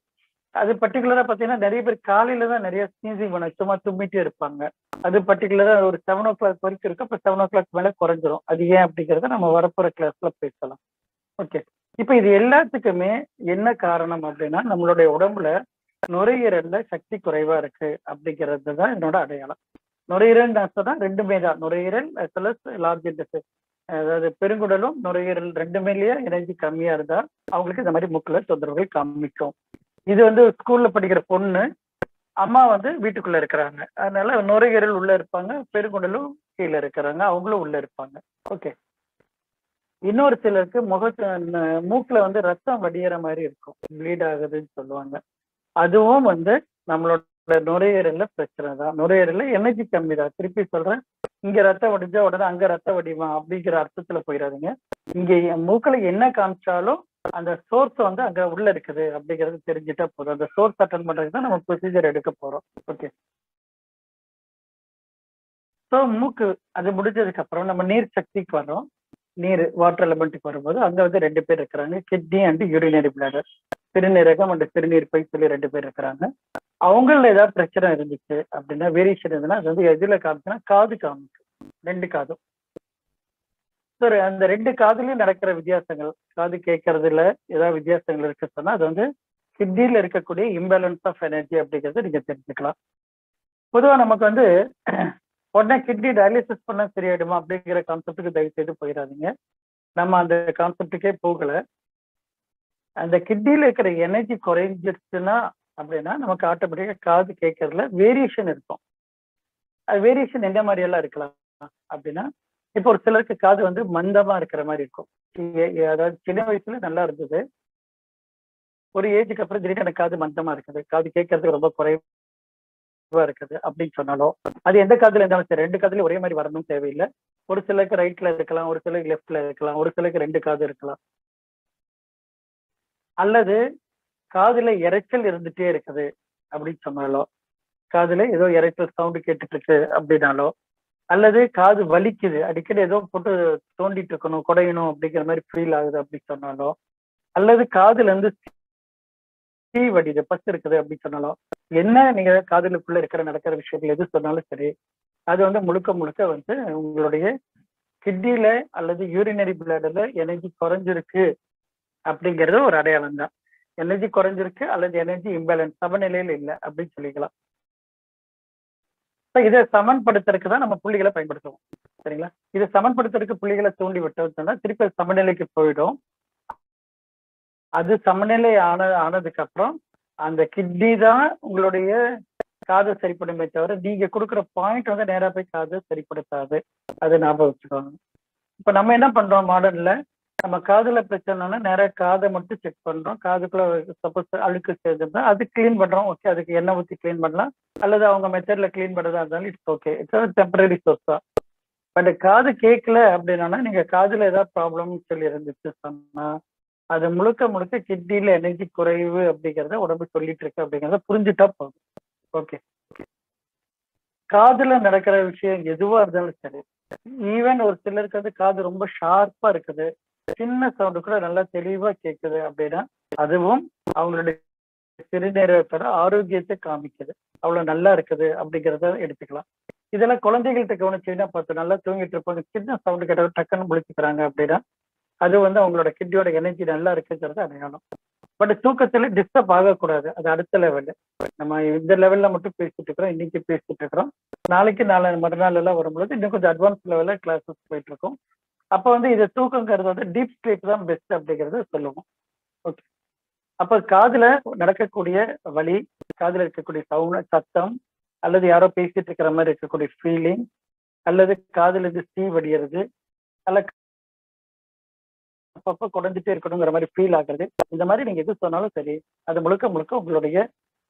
B: அது பர்டிகுலரா பாத்தீங்கன்னா நிறைய பேர் காலையில தான் நிறைய ஸ்னீசிங் பண்ண சும்மா தும்மிட்டே இருப்பாங்க. அது பர்டிகுலரா ஒரு 7 o'clock வரைக்கும் இருக்கு. அப்ப 7 o'clock மேல குறைஞ்சிரும். அது ஏன் அப்படிங்கறத நம்ம வரப்போற கிளாஸ்ல பேசலாம். ஓகே. இப்ப இது எல்லாத்துக்குமே என்ன காரணம் அப்படின்னா, நம்மளுடைய உடம்புல நுரையீரல்ல சக்தி குறைவா இருக்கு அப்படிங்கிறது தான் என்னோட அடையாளம். நுரையீரல் நான் சொன்னா ரெண்டுமே தான், நுரையீரல் லார்ஜ் இன்டெஸ்டைன், அதாவது பெருங்குடலும் நுரையீரல் ரெண்டுமேலயே எனர்ஜி கம்மியா இருந்தா அவங்களுக்கு இந்த மாதிரி மூக்குல தொந்தரவுகள் காமிக்கும். இது வந்து ஸ்கூல்ல படிக்கிற பொண்ணு, அம்மா வந்து வீட்டுக்குள்ள இருக்கிறாங்க, அதனால நுரையீரல் உள்ள இருப்பாங்க, பெருங்குடலும் கீழே இருக்கிறாங்க, அவங்களும் உள்ள இருப்பாங்க. ஓகே. இன்னொரு சிலருக்கு மூக்குல வந்து ரத்தம் வடிகிற மாதிரி இருக்கும், ப்ளீட் ஆகுதுன்னு சொல்லுவாங்க. அதுவும் வந்து நம்மளோட நுரையீரல்ல பிரச்சனை தான். நுரையீரல்ல எனர்ஜி கம்மி தான். திருப்பி சொல்றேன், இங்க ரத்தம் வடிஞ்சா உடனே அங்க ரத்த வடிவம் அப்படிங்கிற அர்த்தத்துல போயிடாதுங்க. இங்க மூக்குல என்ன காமிச்சாலும் அந்த சோர்ஸ் வந்து அங்க உள்ள இருக்குது அப்படிங்கிறது தெரிஞ்சுட்டா போதும். அந்த சோர்ஸ் அட்டன் பண்றதுக்கு தான் நம்ம ப்ரொசீஜர் எடுக்க போறோம். ஓகே. ஸோ மூக்கு அது முடிஞ்சதுக்கு அப்புறம் நம்ம நீர் சக்திக்கு வரோம். வாட்டர் எலிமெண்ட்டுக்கு வரும்போது அங்க வந்து 2 பேர் இருக்கிறாங்க, கிட்னி அண்ட் யூரினரி பிளாடர், சிறுநீரகம் அண்ட் சிறுநீர் பை சொல்லி 2 பேர் இருக்கிறாங்க. அவங்கள ஏதாவது பிரச்சனை இருந்துச்சு அப்படின்னா, வேரியேஷன் இருந்ததுன்னா அது வந்து எதுல காமிச்சுன்னா காது காமிக்கும். 2 காதும். சார் அந்த 2 காதுலயும் நடக்கிற வித்தியாசங்கள், காது கேட்கறதுல ஏதாவது வித்தியாசங்கள் இருக்கு சொன்னா அது வந்து கிட்னில இருக்கக்கூடிய இம்பேலன்ஸ் ஆஃப் எனர்ஜி அப்படிங்கறத நீங்க தெரிஞ்சுக்கலாம். பொதுவா நமக்கு வந்து உடனே கிட்னி டயாலிசிஸ் பண்ணா சரியாயிடுமா அப்படிங்கிற கான்செப்டுக்கு தயவு செய்து போயிடாதீங்க. நம்ம அந்த கான்செப்டுக்கே போகல. அந்த கிட்னில இருக்கிற எனர்ஜி குறைஞ்சிருச்சுன்னா அப்படின்னா நமக்கு ஆட்டோமேட்டிக்கா காது கேட்கறதுல வேரியேஷன் இருக்கும். அது வேரியேஷன் எந்த மாதிரி எல்லாம் இருக்கலாம் அப்படின்னா, இப்போ ஒரு சிலருக்கு காது வந்து மந்தமா இருக்கிற மாதிரி இருக்கும். அதாவது சின்ன வயசுல நல்லா இருந்தது, ஒரு ஏஜுக்கு அப்புறம் திடீர்னு எனக்கு காது மந்தமா இருக்குது, காது கேட்கறதுக்கு ரொம்ப குறைவா இருக்குது அப்படின்னு சொன்னாலும், அது எந்த காதுல இருந்தாலும் சரி, 2 காதுலயும் ஒரே மாதிரி வரணும் தேவையில்லை. ஒரு சிலருக்கு ரைட்ல இருக்கலாம், ஒரு சிலருக்கு லெஃப்ட்ல இருக்கலாம், ஒரு சிலருக்கு 2 காது இருக்கலாம். அல்லது காதுல இரைச்சல் இருந்துட்டே இருக்குது அப்படின்னு சொன்னாலோ, காதுல ஏதோ இரைச்சல் சவுண்டு கேட்டுட்டு இருக்கு அப்படின்னாலோ, அல்லது காது வலிக்குது, அடிக்கடி ஏதோ போட்டு தோண்டிட்டு இருக்கணும், குடையணும் அப்படிங்கிற மாதிரி ஃபீல் ஆகுது அப்படின்னு சொன்னாலோ, அல்லது காதுல இருந்து தீ வடிது பஸ் இருக்குது அப்படின்னு சொன்னாலும், என்ன நீங்க காதுலுக்குள்ள நடக்கிற விஷயங்கள் எது சொன்னாலும் சரி, அது வந்து முழுக்க முழுக்க வந்து உங்களுடைய கிட்னில அல்லது யூரினரி பிளாடர்ல எனர்ஜி குறைஞ்சிருக்கு அப்படிங்கிறது ஒரு அடையாளம் தான். எனர்ஜி குறைஞ்சிருக்கு அல்லது எனர்ஜி இம்பேலன்ஸ் சமநிலையில் இல்லை அப்படின்னு சொல்லிக்கலாம். இதை சமன்படுத்துறதுக்கு தான் நம்ம புள்ளிகளை பயன்படுத்துவோம். சரிங்களா? இதை சமன்படுத்துறதுக்கு புள்ளிகளை தூண்டி விட்டோம்னா திருப்பி சமநிலைக்கு போயிடும். அது சமநிலை ஆனதுக்கு அப்புறம் அந்த கிட்னி தான் உங்களுடைய காதை சரிப்படுமே தவிர நீங்க கொடுக்குற பாயிண்ட் வந்து நேரா போய் காதை சரிப்படுத்தாது. அது ஞாபகம் வச்சுக்கோங்க. இப்ப நம்ம என்ன பண்றோம் மாடர்ன்ல, நம்ம காதுல பிரச்சனைனா நேரா காதை மட்டும் செக் பண்றோம். காதுக்குள்ள சப்போஸ் அழுக்கு சேர்ந்துருந்தா அது கிளீன் பண்றோம். ஓகே, அதுக்கு எண்ணெய் ஊற்றி கிளீன் பண்ணலாம். அல்லது அவங்க மெத்தட்ல கிளீன் பண்றதா இருந்தாலும் it's okay. It's temporary source தான். பட் காது கேட்கல அப்படின்னா நீங்க காதுல ஏதாவது ப்ராப்ளம் சொல்லி இருந்துச்சு சொன்னா அது முழுக்க முழுக்க கிட்னில எனர்ஜி குறைவு அப்படிங்கிறத உடம்பு சொல்லிட்டு இருக்கு அப்படிங்கிறத புரிஞ்சுட்டா போதும். ஓகே, காதுல நடக்கிற விஷயம் எதுவா இருந்தாலும் சரி, ஈவன் ஒரு சிலருக்கு வந்து காது ரொம்ப ஷார்ப்பா இருக்குது, சின்ன சவுண்டு கூட நல்லா தெளிவா கேட்குது அப்படின்னா அதுவும் அவங்களுடைய சிறுநீரகத்தோட ஆரோக்கியத்தை காமிக்குது, அவ்வளவு நல்லா இருக்குது அப்படிங்கிறத எடுத்துக்கலாம். இதெல்லாம் குழந்தைகள்கிட்ட கவனிச்சீங்கன்னா பார்த்து நல்லா தூங்கிட்டு இருப்பாங்க, சின்ன சவுண்டு கேட்டாலும் டக்குன்னு முழிச்சுக்கிறாங்க அப்படின்னா அது வந்து அவங்களோட கிட்னியோட எனர்ஜி நல்லா இருக்குங்கிறது அடையாளம். பட் தூக்கத்துல டிஸ்டர்ப் ஆகக்கூடாது. அது அடுத்த லெவல். நம்ம இந்த லெவல்ல மட்டும் பேசிட்டு இருக்கிறோம், இன்னைக்கு பேசிட்டு இருக்கிறோம். நாளைக்கு மறுநாள் எல்லாம் வரும்பொழுது இன்னும் கொஞ்சம் அட்வான்ஸ் லெவல்ல கிளாஸஸ் போயிட்டு இருக்கும். அப்ப வந்து இது தூக்கங்கிறது வந்து டீப் ஸ்லீப் தான் பெஸ்ட் அப்படிங்கறத சொல்லுவோம். ஓகே, அப்ப காதுல நடக்கக்கூடிய வலி, காதுல இருக்கக்கூடிய சத்தம், அல்லது யாரோ பேசிட்டு இருக்கிற மாதிரி இருக்கக்கூடிய ஃபீலிங், அல்லது காதுல இருந்து தீ வடிகிறது, அல்ல அப்பப்ப குறைஞ்சிட்டே இருக்கணுங்கிற மாதிரி ஃபீல் ஆகுறது, இந்த மாதிரி நீங்க எது சொன்னாலும் சரி அது முழுக்க முழுக்க உங்களுடைய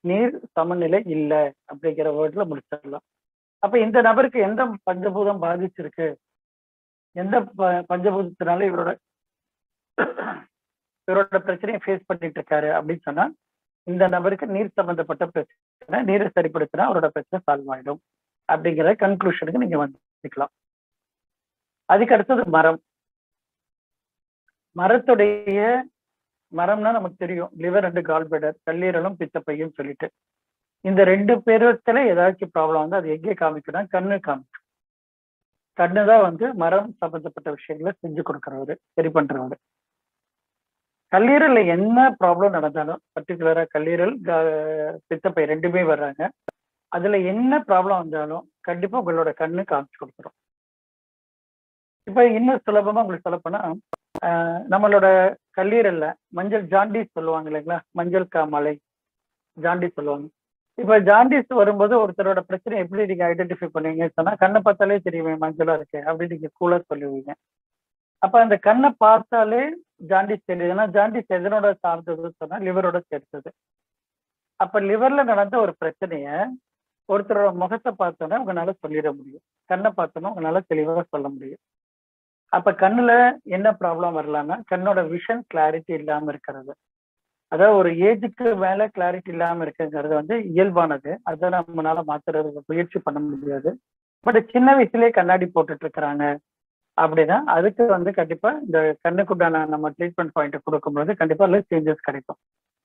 B: நீர் சமநிலை இல்லை அப்படிங்கிற வேர்ட்ல முடிச்சிடலாம். அப்ப இந்த நபருக்கு எந்த பஞ்சபூதம் பாதிச்சிருக்கு, எந்த பஞ்சபூதத்தினால இவரோட பிரச்சனையை ஃபேஸ் பண்ணிட்டு இருக்காரு அப்படின்னு சொன்னா இந்த நபருக்கு நீர் சம்பந்தப்பட்ட பிரச்சனை, நீரை சரிப்படுத்தினா அவரோட பிரச்சனை சால்வ் ஆயிடும் அப்படிங்கிற கன்க்ளூஷனுக்கு நீங்க வந்துக்கலாம். அதுக்கு அடுத்தது மரம். மரத்துடைய மரம்னா நமக்கு தெரியும், லிவர் அண்ட் கால்பிளடர், கல்லீரலும் பித்தப்பையும் சொல்லிட்டு இந்த ரெண்டு பேருத்துல ஏதாச்சும் ப்ராப்ளம் வந்து அது எங்கே காமிக்கணும், கண்ணு காமிக்கும். கண்ணுதான் வந்து மரம் சம்பந்தப்பட்ட விஷயங்களை செஞ்சு கொடுக்கறவரு, சரி பண்றவரு. கல்லீரல்ல என்ன ப்ராப்ளம் நடந்தாலும், பர்டிகுலரா கல்லீரல் பித்தப்பை ரெண்டுமே வர்றாங்க, அதுல என்ன ப்ராப்ளம் வந்தாலும் கண்டிப்பா உங்களோட கண்ணு காமிச்சு கொடுத்துரும். இப்ப இன்னும் சுலபமா உங்களுக்கு சொல்லப்போனா நம்மளோட கல்லீரல்ல மஞ்சள் ஜாண்டிஸ் சொல்லுவாங்க இல்லைங்களா, மஞ்சள் காமாலை ஜாண்டிஸ் சொல்லுவாங்க. இப்ப ஜாண்டிஸ் வரும்போது ஒருத்தரோட பிரச்சனை எப்படி நீங்க ஐடென்டிஃபை பண்ணுவீங்கன்னு சொன்னா கண்ணை பார்த்தாலே தெரியுமே மஞ்சளா இருக்கு அப்படின்னு நீங்க கூலா சொல்லுவீங்க. அப்ப அந்த கண்ணை பார்த்தாலே ஜாண்டிஸ் தெரியுதுன்னா ஜாண்டிஸ் எதனோட சார்ந்ததுன்னு சொன்னா லிவரோட சேர்த்தது. அப்ப லிவர்ல நடந்த ஒரு பிரச்சனைய ஒருத்தரோட முகத்தை பார்த்தோன்னா உங்களால சொல்லிட முடியும், கண்ணை பார்த்தோன்னா உங்களால தெளிவாக சொல்ல முடியும். அப்ப கண்ணுல என்ன ப்ராப்ளம் வரலாம்னா கண்ணோட விஷன் கிளாரிட்டி இல்லாம இருக்கிறது. அதாவது ஒரு ஏஜுக்கு மேல கிளாரிட்டி இல்லாம இருக்குங்கிறது வந்து இயல்பானது, அதை நம்மளால மாத்துறது முயற்சி பண்ண முடியாது. பட் சின்ன வயசுலயே கண்ணாடி போட்டுட்டு இருக்கிறாங்க அப்படின்னா அதுக்கு வந்து கண்டிப்பா இந்த கண்ணுக்குண்டான நம்ம ட்ரீட்மெண்ட் பாயிண்ட் கொடுக்கும்போது கண்டிப்பா அதுல சேஞ்சஸ் கிடைக்கும்.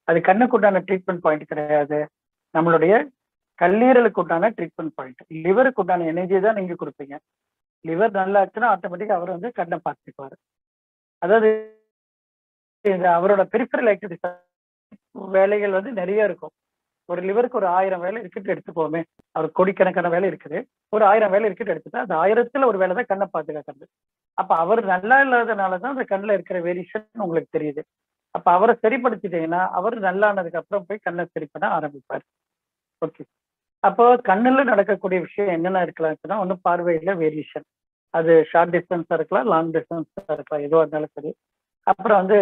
B: அது கண்ணுக்குண்டான ட்ரீட்மெண்ட் பாயிண்ட் கிடையாது, நம்மளுடைய கல்லீரலுக்கு உண்டான ட்ரீட்மெண்ட் பாயிண்ட். லிவருக்கு உண்டான எனர்ஜி தான் நீங்க கொடுப்பீங்க. லிவர் நல்லா ஆச்சுன்னா ஆட்டோமேட்டிக்கா அவர் வந்து கண்ணை பார்த்துக்குவாரு. அதாவது அவரோட பெரிஃபரல் ஆக்டிவிட்டிஸ் வேலைகள் வந்து நிறைய இருக்கும். ஒரு லிவருக்கு ஒரு 1000 வேலை இருக்குன்னு எடுத்துக்கோமே, அவர் கோடிக்கணக்கான வேலை இருக்குது, ஒரு 1000 வேலை இருக்குன்னு எடுத்துட்டா அந்த 1000த்துல ஒரு வேலை தான் கண்ணை பாதுகாக்கிறது. அப்ப அவர் நல்லா இல்லாதனாலதான் அந்த கண்ணுல இருக்கிற வேரியேஷன் உங்களுக்கு தெரியுது. அப்ப அவரை சரிப்படுத்திட்டீங்கன்னா அவர் நல்லா ஆனதுக்கு அப்புறம் போய் கண்ணை சரி பண்ண ஆரம்பிப்பாரு. ஓகே, அப்போ கண்ணுல நடக்கக்கூடிய விஷயம் என்னென்ன இருக்கலாம் சொன்னா ஒண்ணு பார்வையில வேரியேஷன், அது ஷார்ட் டிஸ்டன்ஸா இருக்கலாம், லாங் டிஸ்டன்ஸா இருக்கலாம், எதுவாக இருந்தாலும் சரி. அப்புறம் வந்து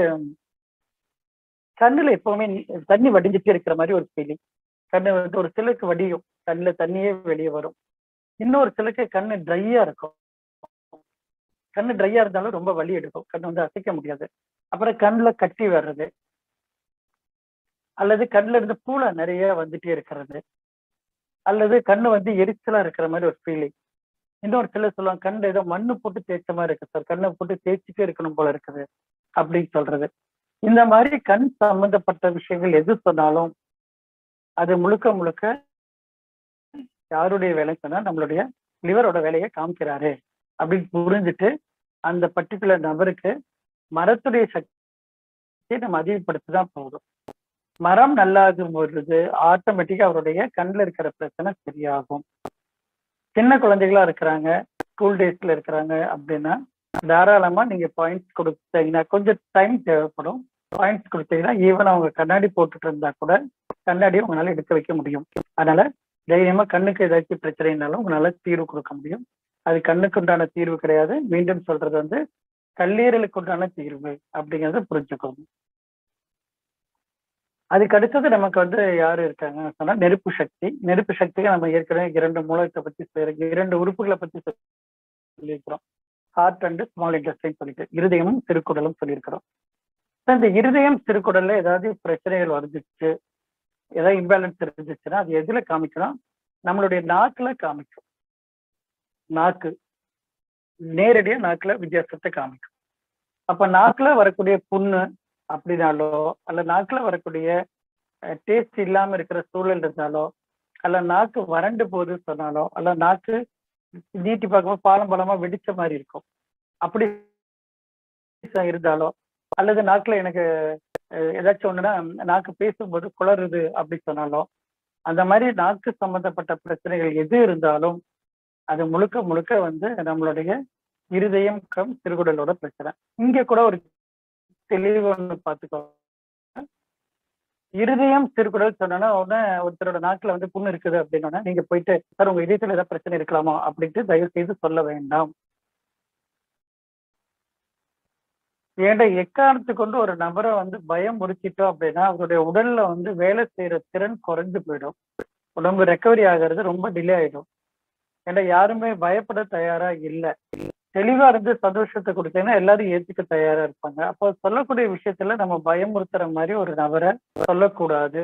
B: கண்ணுல எப்பவுமே தண்ணி வடிஞ்சிட்டே இருக்கிற மாதிரி ஒரு ஃபீலிங். கண்ணு வந்து ஒரு சிலருக்கு வடியும், கண்ணுல தண்ணியே வெளியே வரும். இன்னொரு சிலருக்கு கண்ணு ட்ரையா இருக்கும், கண்ணு ட்ரையா இருந்தாலும் ரொம்ப வலி எடுக்கும், கண்ணு வந்து அசைக்க முடியாது. அப்புறம் கண்ணுல கட்டி வர்றது, அல்லது கண்ணுல இருந்து பூளை நிறைய வந்துட்டே இருக்கிறது, அல்லது கண்ணு வந்து எரிச்சலா இருக்கிற மாதிரி ஒரு ஃபீலிங். இன்னொரு சிலர் சொல்லுவாங்க கண்ணு ஏதோ மண்ணு போட்டு தேய்ச்ச மாதிரி இருக்கு சார், கண்ணை போட்டு தேய்ச்சிட்டே இருக்கணும் போல இருக்குது அப்படின்னு சொல்றது. இந்த மாதிரி கண் சம்பந்தப்பட்ட விஷயங்கள் எது சொன்னாலும் அது முழுக்க முழுக்க யாருடைய வேலை சொன்னா நம்மளுடைய லிவரோட வேலையை காமிக்கிறாரு அப்படின்னு புரிஞ்சுட்டு அந்த பர்டிகுலர் நபருக்கு மரத்துடைய சக்தி வளர்ச்சியை நம்ம அதிகப்படுத்தி தான் போதும். மரம் நல்லாகும் பொழுது ஆட்டோமேட்டிக்கா அவருடைய கண்ணில் இருக்கிற பிரச்சனை சரியாகும். சின்ன குழந்தைகளா இருக்கிறாங்க, ஸ்கூல் டேஸ்ல இருக்கிறாங்க அப்படின்னா தாராளமா நீங்க பாயிண்ட்ஸ் கொடுத்தீங்கன்னா, கொஞ்சம் டைம் தேவைப்படும். பாயிண்ட்ஸ் கொடுத்தீங்கன்னா ஈவன் அவங்க கண்ணாடி போட்டுட்டு இருந்தா கூட கண்ணாடியை உங்களால எடுக்க வைக்க முடியும். அதனால தைரியமா கண்ணுக்கு ஏதாச்சும் பிரச்சனைனாலும் உங்களால தீர்வு கொடுக்க முடியும். அது கண்ணுக்கு உண்டான தீர்வு கிடையாது. மீண்டும் சொல்றது வந்து கல்லீரலுக்கு உண்டான தீர்வு அப்படிங்கறத புரிஞ்சுக்கோங்க. அதுக்கு அடுத்தது நமக்கு வந்து யாரு இருக்காங்கன்னு சொன்னா நெருப்பு சக்தி. நெருப்பு சக்திக்கு நம்ம ஏற்கனவே 2 மூலத்தை பத்தி 2 உறுப்புகளை பத்தி சொல்லியிருக்கிறோம். ஹார்ட் அண்ட் ஸ்மால் இன்டெஸ்டைன் சொல்லிட்டு இருதயமும் சிறுகுடலும் சொல்லியிருக்கிறோம். இந்த இருதயம் சிறுகுடல்ல ஏதாவது பிரச்சனைகள் வந்துச்சு, ஏதாவது இம்பேலன்ஸ் இருந்துச்சுன்னா அது எதுல காமிக்கணும்? நம்மளுடைய நாக்குல காமிக்கும். நாக்கு நேரடியா நாக்குல வித்தியாசத்தை காமிக்கும். அப்ப நாக்குல வரக்கூடிய புண்ணு அப்படின்னாலோ, அல்ல நாக்குல வரக்கூடிய டேஸ்ட் இல்லாம இருக்கிற சூழல் இருந்தாலோ, அல்ல நாக்கு வறண்டு போகுது சொன்னாலோ, அல்ல நாக்கு நீட்டி பார்க்கும்போது பாலம் பாலமா வெடிச்ச மாதிரி இருக்கும் அப்படி இருந்தாலோ, அல்லது நாக்குல எனக்கு ஏதாச்சும் ஒண்ணுன்னா நாக்கு பேசும்போது குளறுது அப்படி சொன்னாலோ, அந்த மாதிரி நாக்கு சம்பந்தப்பட்ட பிரச்சனைகள் எது இருந்தாலும் அது முழுக்க முழுக்க வந்து நம்மளுடைய இருதயம் சிறுகுடலோட பிரச்சனை. இங்க கூட ஒரு தெளிவு ஒண்ணு பார்த்துக்கோ. இருதயம் சிறுகுடல் சொன்னா உடனே ஒருத்தரோட நாக்குல வந்து புண்ணு இருக்குது அப்படின்னா நீங்க போயிட்டு சார் உங்க இதயத்துல ஏதாவது பிரச்சனை இருக்கலாமா அப்படின்ட்டு தயவு செய்து சொல்ல வேண்டாம். ஏன்டா எக்காரணத்துக்கு கொண்டு ஒரு நபரை வந்து பயம் முடிச்சிட்டோம் அப்படின்னா அவருடைய உடல்ல வந்து வேலை செய்யற திறன் குறைஞ்சு போயிடும். உடம்பு ரெக்கவரி ஆகிறது ரொம்ப டிலே ஆயிடும். ஏன்னா யாருமே பயப்பட தயாரா இல்லை. தெளிவா இருந்து சந்தோஷத்தை கொடுத்தீங்கன்னா எல்லாரும் ஏத்துக்க தயாரா இருப்பாங்க. அப்போ சொல்லக்கூடிய விஷயத்துல நம்ம பயமுறுத்துற மாதிரி ஒரு நபரை சொல்லக்கூடாது.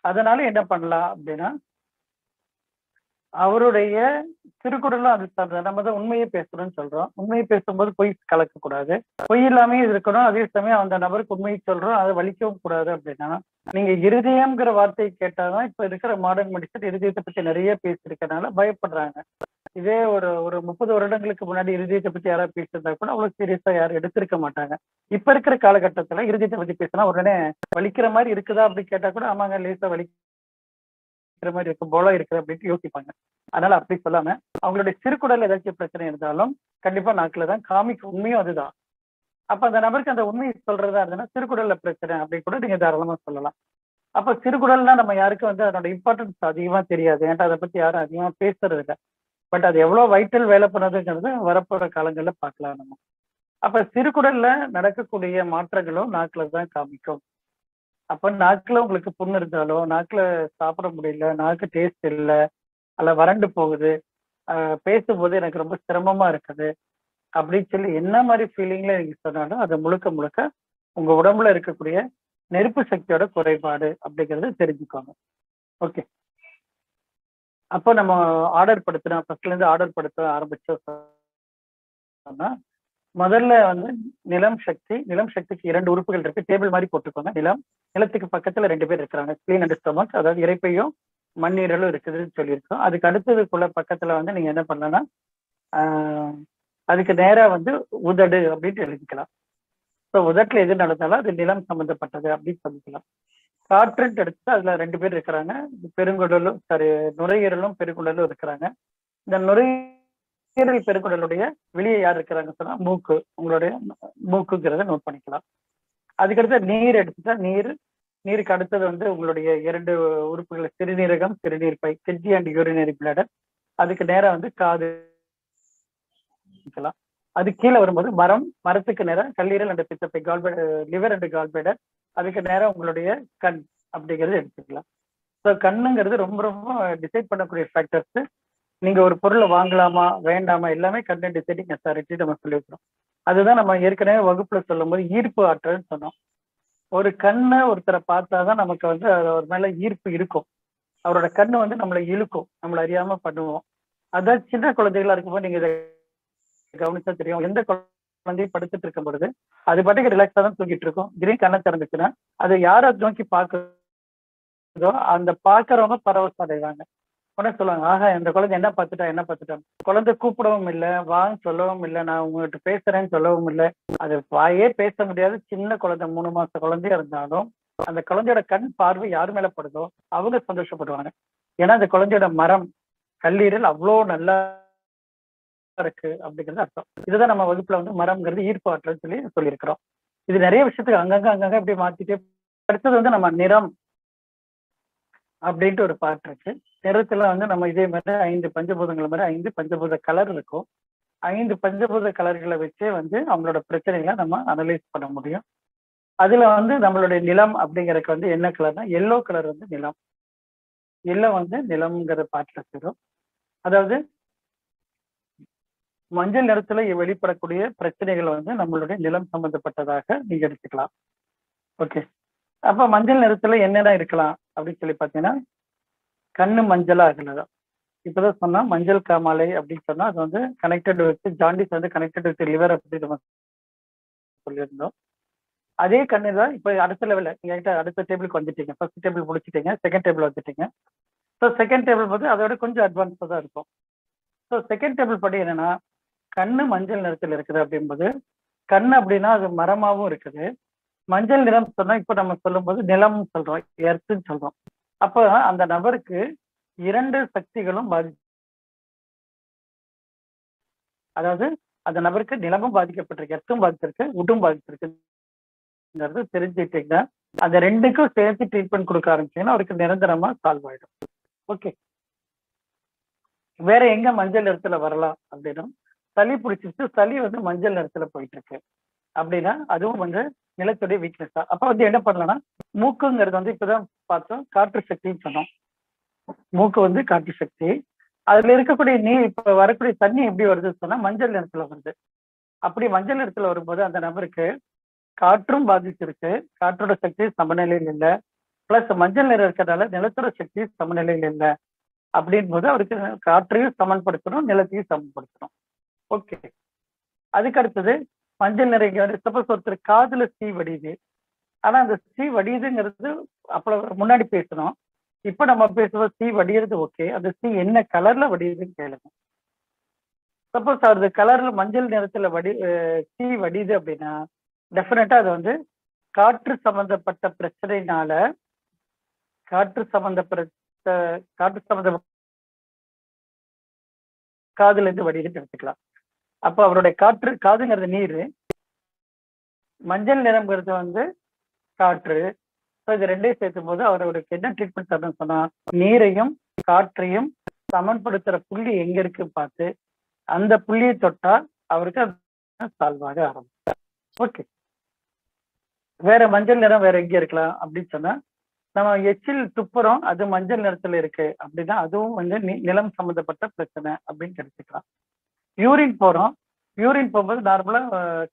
B: அதனால என்ன பண்ணலாம் அப்படின்னா அவருடைய திருக்குறளும் அது சார்ந்த நம்ம தான் உண்மையை பேசுறோம்னு சொல்றோம். உண்மையை பேசும்போது பொய் கலக்க கூடாது, பொய் இல்லாமே இருக்கணும். அதே சமயம் அந்த நபருக்கு உண்மையை சொல்றோம், அதை வலிக்கவும் கூடாது. அப்படின்னா நீங்க இருதயம்ங்கிற வார்த்தையை கேட்டாதான் இப்ப இருக்கிற மாடர்ன் மெடிசன் இருதயத்தை பத்தி நிறைய பேசியிருக்கனால பயப்படுறாங்க. இதே ஒரு 30 வருடங்களுக்கு முன்னாடி இருதயத்தை பத்தி யாராவது பேசியிருந்தா கூட அவ்வளவு சீரியஸா யாரும் எடுத்திருக்க மாட்டாங்க. இப்ப இருக்கிற காலகட்டத்துல இருதயத்தை பத்தி பேசினா உடனே வலிக்கிற மாதிரி இருக்குதா அப்படி கேட்டா கூட ஆமாங்க லேசா வலிக்கிற மாதிரி இருக்கு, போல இருக்குது அப்படின்ட்டு யோசிப்பாங்க. அதனால அப்படி சொல்லாம அவங்களுடைய சிறுகுடல் ஏதாச்சும் பிரச்சனை இருந்தாலும் கண்டிப்பா நாக்குலதான் காமிக்கும். உண்மையும் அதுதான். அப்ப அந்த நபருக்கு அந்த உண்மையை சொல்றதா இருந்ததுன்னா சிறுகுடல்ல பிரச்சனை அப்படின்னு கூட நீங்க தாராளமா சொல்லலாம். அப்ப சிறுகுடல்னா நம்ம யாருக்கும் வந்து அதோட இம்பார்ட்டன்ஸ் அதிகமா தெரியாது. ஏன்டா அதை பத்தி யாரும் அதிகமா பேசுறது இல்லை. பட் அது எவ்வளவு வைட்டல் வேலை பண்ணதுங்கிறது வரப்போற காலங்கள்ல பார்க்கலாம் நம்ம. அப்ப சிறுகுடல்ல நடக்கக்கூடிய மாற்றங்களும் நாக்குல தான் காமிக்கும். அப்ப நாக்குல உங்களுக்கு புண்ணு இருந்தாலோ, நாக்குல சாப்பிட முடியல, நாக்கு டேஸ்ட் இல்லை, அல்ல வறண்டு போகுது, பேசும்போது எனக்கு ரொம்ப சிரமமா இருக்குது அப்படின்னு சொல்லி என்ன மாதிரி ஃபீலிங்ல நீங்க சொன்னாலும் அது முழுக்க முழுக்க உங்க உடம்புல இருக்கக்கூடிய நெருப்பு சக்தியோட குறைபாடு அப்படிங்கறத தெரிஞ்சுக்கோங்க. ஓகே, அப்போ நம்ம ஆர்டர் படுத்தினோம், ஃபர்ஸ்ட்ல இருந்து ஆர்டர் படுத்த ஆரம்பிச்சோம்னா முதல்ல வந்து நிலம் சக்திக்கு 2 உறுப்புகள் இருக்கு. டேபிள் மாதிரி போட்டுக்கோங்க. நிலத்துக்கு பக்கத்துல 2 பேர் இருக்கிறாங்க. ஸ்பிளீன் அண்ட் ஸ்டொமக், அதாவது இரைப்பையும் மண்ணீரலும் இருக்குதுன்னு சொல்லியிருக்கோம். அதுக்கு அடுத்ததுக்குள்ள பக்கத்துல வந்து நீங்க என்ன பண்ணலன்னா அதுக்கு நேரா வந்து உதடு அப்படின்ட்டு எழுதிக்கலாம். ஸோ உதட்டுல எது நடந்தாலும் அது நிலம் சம்பந்தப்பட்டது அப்படின்னு சொல்லிக்கலாம். காற்றுன்னு எடுத்து அதுல 2 பேர் இருக்கிறாங்க. பெருங்குடலும் நுரையீரலும் பெருங்குடலும் இருக்கிறாங்க. இந்த நுரையீரல் பெருங்குடலுடைய வெளியே யார் இருக்கிறாங்க சொன்னா மூக்கு. உங்களுடைய மூக்குங்கிறத நோட் பண்ணிக்கலாம். அதுக்கடுத்து நீர் எடுத்துட்டா நீருக்கு அடுத்தது வந்து உங்களுடைய 2 உறுப்புகள் சிறுநீரகம், சிறுநீர் பை, கிட்னி அண்ட் யூரினரி பிளாடர். அதுக்கு நேரம் வந்து காது. அது கீழே வரும்போது மரத்துக்கு நேரம் கல்லீரல் அண்ட் பித்தப்பை, லிவர் அண்ட் கால்பேடர். அதுக்கு நேரம் உங்களுடைய கண் அப்படிங்கிறது எடுத்துக்கலாம். ஸோ கண்ணுங்கிறது ரொம்ப ரொம்ப டிசைட் பண்ணக்கூடிய ஃபேக்டர்ஸ். நீங்க ஒரு பொருளை வாங்கலாமா வேண்டாமா எல்லாமே கண்ணு டிசைடிங் அத்தாரிட்டி நம்ம சொல்லியிருக்கிறோம். அதுதான் நம்ம ஏற்கனவே வகுப்புல சொல்லும் போது ஈர்ப்பு ஆற்றல்னு சொன்னோம். ஒரு கண்ணை ஒருத்தரை பார்த்தாதான் நமக்கு வந்து அவர் மேல ஈர்ப்பு இருக்கும். அவரோட கண்ணு வந்து நம்மளை இழுக்கும், நம்மளை அறியாம பண்ணுவோம். அதான் சின்ன குழந்தைகளா இருக்கும்போது நீங்க இதை கவனிச்சா தெரியும். எந்த குழந்தையும் படுத்துட்டு இருக்கும் பொழுது அது பாட்டுக்கு ரிலாக்ஸா தான் தூங்கிட்டு இருக்கும். திடீர்னு கண்ணை திறந்துச்சுன்னா அது யாரை நோக்கி பார்க்குதோ அந்த பார்க்கறவங்க பரவசம் அடைவாங்க. உடனே சொல்லுவாங்க, ஆஹா இந்த குழந்தை என்ன பார்த்துட்டா என்ன பார்த்துட்டா. குழந்தை கூப்பிடவும் இல்லை, வான்னு சொல்லவும் இல்லை, நான் உங்ககிட்ட பேசுறேன்னு சொல்லவும் இல்லை. அது வாயே பேச முடியாது. சின்ன குழந்தை 3 மாச குழந்தையா இருந்தாலும் அந்த குழந்தையோட கண் பார்வை யார் மேல படுதோ அவங்க சந்தோஷப்படுவாங்க. ஏன்னா அந்த குழந்தையோட மரம் கல்லீரல் அவ்வளோ நல்லா இருக்கு அப்படிங்கிறது அர்த்தம். இதுதான் நம்ம வகுப்புல வந்து மரம்ங்கிறது ஈர்ப்பு ஆற்றல் சொல்லியிருக்கிறோம். இது நிறைய விஷயத்துக்கு அங்கங்க இப்படி மாத்திட்டு. அடுத்தது வந்து நம்ம நிறம் அப்படின்ட்டு ஒரு பாட்டு இருக்கு. நிறத்துல வந்து நம்ம இதே மாதிரி 5 பஞ்சபூதங்கள் மாதிரி 5 பஞ்சபூத கலர் இருக்கும். 5 பஞ்சபூத கலர்களை வச்சே வந்து அவங்களோட பிரச்சனைகளை நம்ம அனலைஸ் பண்ண முடியும். அதுல வந்து நம்மளுடைய நிலம் அப்படிங்கறதுக்கு வந்து என்ன கலர்னா எல்லோ கலர் வந்து நிலம். எல்லோ வந்து நிலம்ங்கிற பாட்டுல சேரும். அதாவது மஞ்சள் நிறத்துல வெளிப்படக்கூடிய பிரச்சனைகள் வந்து நம்மளுடைய நிலம் சம்பந்தப்பட்டதாக நீங்க எடுத்துக்கலாம். ஓகே. அப்ப மஞ்சள் நிறத்துல என்னென்ன இருக்கலாம் அப்படின்னு சொல்லி பாத்தீங்கன்னா, கண்ணு மஞ்சளா ஆகலாம். இப்பதான் சொன்னா மஞ்சள் காமாலை அப்படின்னு சொன்னா அது வந்து கனெக்டட் வித் ஜாண்டிஸ் வந்து கனெக்டட் வித் லிவர் அப்படின்னு நம்ம சொல்லியிருந்தோம். அதே கண்ணு தான் இப்ப அடுத்த லெவல்ல நீங்க அடுத்த டேபிளுக்கு வந்துட்டீங்க. ஃபர்ஸ்ட் டேபிள் முடிச்சிட்டீங்க, செகண்ட் டேபிள் வந்துட்டீங்க. ஸோ செகண்ட் டேபிள் வந்து அதோட கொஞ்சம் அட்வான்ஸா தான் இருக்கும். ஸோ செகண்ட் டேபிள் படி என்னன்னா, கண்ணு மஞ்சள் நிறத்தில் இருக்குது அப்படிங்கும்போது, கண்ணு அப்படின்னா அது மரமாவும் இருக்குது. மஞ்சள் நிறம் சொன்னா இப்ப நம்ம சொல்லும்போது நிலம்னு சொல்றோம், எர்த்துன்னு சொல்றோம். அப்ப அந்த நபருக்கு 2 சக்திகளும் அதாவது அந்த நபருக்கு நிலமும் பாதிக்கப்பட்டிருக்கு, எர்த்தும் பாதிச்சிருக்கு, உட்டும் பாதிச்சிருக்குங்கிறது தெரிஞ்சுக்கிட்டீங்கன்னா அந்த 2க்கும் சேர்த்து ட்ரீட்மெண்ட் கொடுக்க ஆரம்பிச்சீங்கன்னா அவருக்கு நிரந்தரமா சால்வ் ஆயிடும். ஓகே. வேற எங்க மஞ்சள் நிறத்துல வரலாம் அப்படின்னா, சளி பிடிச்சிருச்சு, சளி வந்து மஞ்சள் நிறத்துல போயிட்டு இருக்கு அப்படின்னா அதுவும் வந்து நிலத்துடைய வீக்னஸ் தான். அப்ப வந்து என்ன பண்ணலாம்னா, மூக்குங்கிறது வந்து இப்பதான் பார்த்தோம் காற்று சக்தின்னு சொன்னோம். மூக்கு வந்து காற்று சக்தி. அதுல இருக்கக்கூடிய நீர் இப்ப வரக்கூடிய தண்ணி எப்படி வருதுன்னு சொன்னா மஞ்சள் நிறத்துல வருது. அப்படி மஞ்சள் நிறத்துல வரும்போது அந்த நபருக்கு காற்றும் பாதிச்சிருக்கு, காற்றோட சக்தி சமநிலையில் இல்லை, பிளஸ் மஞ்சள் நிறம் இருக்கிறதால நிலத்தோட சக்தி சமநிலையில் இல்லை. அப்படின் போது அவருக்கு காற்றையும் சமன்படுத்தணும், நிலத்தையும் சமன்படுத்தணும். ஓகே. அதுக்கு அடுத்தது மஞ்சள் நிறம் சப்போஸ் ஒருத்தர் காதுல சீ வடியுது. ஆனா அந்த சீ வடியுதுங்கிறது அப்ப முன்னாடி பேசணும். இப்ப நம்ம பேசுவோம் சீ வடிகிறது ஓகே. அந்த சீ என்ன கலர்ல வடியுதுன்னு கேளுங்க. சப்போஸ் அது கலர்ல மஞ்சள் நிறத்துல சீ வடியுது அப்படின்னா டெஃபினட்டா அது வந்து காற்று சம்பந்தப்பட்ட பிரச்சனைனால காற்று சம்பந்த காதுல இருந்து வடியுதுன்னு எடுத்துக்கலாம். அப்ப அவருடைய காதுங்கிறது நீர், மஞ்சள் நிறம்ங்கிறது வந்து காற்று. இது 2ஐயும் சேர்த்தும் போது அவருக்கு என்ன ட்ரீட்மெண்ட் தரணும்னு சொன்னா, நீரையும் காற்றையும் சமன்படுத்துற புள்ளி எங்க இருக்கு பார்த்து அந்த புள்ளியை தொட்டா அவருக்கு சால்வ் ஆக ஆரம்பிக்கும். ஓகே. வேற மஞ்சள் நிறம் வேற எங்க இருக்கலாம் அப்படின்னு சொன்னா, நம்ம எச்சில் துப்புறோம், அது மஞ்சள் நிறத்துல இருக்கு அப்படின்னா அதுவும் வந்து நிலம் சம்பந்தப்பட்ட பிரச்சனை அப்படின்னு எடுத்துக்கலாம். யூரின் போறோம், யூரின் போகும்போது நார்மலா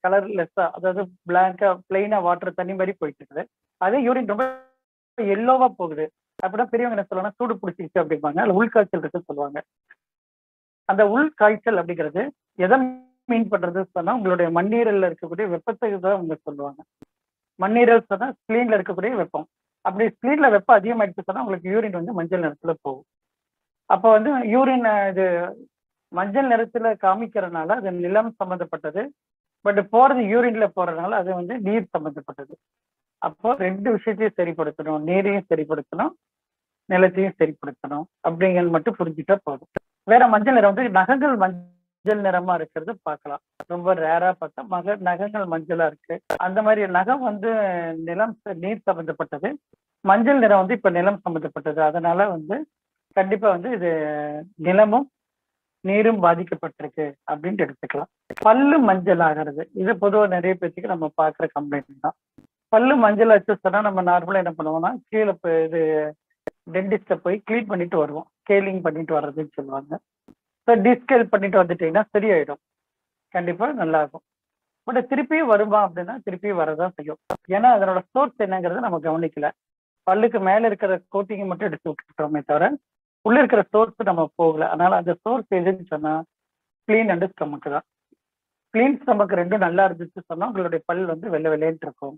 B: கலர்லெஸ்ஸா, அதாவது பிளாங்கா பிளெயினா வாட்டர் தண்ணி மாதிரி போயிட்டு இருக்குது. அதே யூரின் ரொம்ப எல்லோவா போகுது அப்படின்னா பெரியவங்க என்ன சொல்லுவாங்க, சூடு பிடிச்சிருச்சு அப்படிம்பாங்க, அதுல உள்காய்ச்சல் இருக்குன்னு சொல்லுவாங்க. அந்த உள்காய்ச்சல் அப்படிங்கிறது எதை மீன் பண்றது சொன்னா உங்களுடைய மண்ணீரல்ல இருக்கக்கூடிய வெப்பத்தை தான் அவங்க சொல்லுவாங்க. மண்ணீரல் சொன்னா ஸ்பிளீன்ல இருக்கக்கூடிய வெப்பம். அப்படி ஸ்பிளீன்ல வெப்பம் அதிகமாயிடுச்சு சொன்னா உங்களுக்கு யூரின் வந்து மஞ்சள் நிறத்துல போகும். அப்ப வந்து யூரின் இது மஞ்சள் நிறத்துல காமிக்கிறதுனால அது நிலம் சம்பந்தப்பட்டது. பட் போறது யூரின்ல போறதுனால அது வந்து நீர் சம்பந்தப்பட்டது. அப்போ 2 விஷயத்தையும் சரிப்படுத்தணும், நீரையும் சரிப்படுத்தணும், நிலத்தையும் சரிப்படுத்தணும் அப்படிங்கிறது மட்டும் புரிஞ்சுட்டா போதும். வேற மஞ்சள் நிறம் வந்து நகங்கள் மஞ்சள் நிறமா இருக்கிறது பார்க்கலாம். ரொம்ப ரேரா பார்த்தா நகங்கள் மஞ்சளா இருக்கு. அந்த மாதிரி நகம் வந்து நிலம் நீர் சம்பந்தப்பட்டது, மஞ்சள் நிறம் வந்து இப்ப நிலம் சம்பந்தப்பட்டது. அதனால வந்து கண்டிப்பா வந்து இது நிலமும் நீரும் பாதிக்கப்பட்டிருக்கு அப்படின்ட்டு எடுத்துக்கலாம். பல்லு மஞ்சள் ஆகிறது இது பொதுவா நிறைய பேருக்கு நம்ம பாக்குற கம்ப்ளைண்ட் தான். பல்லு மஞ்சள் ஆச்சு சொன்னா நம்ம நார்மலா என்ன பண்ணுவோம்னா கீழே இது டென்டிஸ்ட போய் கிளீன் பண்ணிட்டு வருவோம், ஸ்கேலிங் பண்ணிட்டு வர்றதுன்னு சொல்லுவாங்க. ஸோ டிஸ்கேல் பண்ணிட்டு வந்துட்டீங்கன்னா சரியாயிடும், கண்டிப்பா நல்லா இருக்கும். பட் திருப்பியும் வருமா அப்படின்னா திருப்பியும் வரதான் செய்யும். ஏன்னா அதனோட சோர்ஸ் என்னங்கிறத நம்ம கவனிக்கல. பல்லுக்கு மேல இருக்கிற கோட்டிங்கை மட்டும் எடுத்து விட்டுட்டோமே தவிர உள்ள இருக்கிற சோர்ஸ் நம்ம போகல. அதனால அந்த சோர்ஸ் எதுன்னு சொன்னா ஸ்பிளீன் அண்ட் ஸ்டமக் தான். ஸ்பிளீன் ஸ்டமக் 2ம் நல்லா இருந்துச்சு சொன்னா உங்களுடைய பல் வந்து வெள்ளை வெள்ளைன்னு இருக்கும்.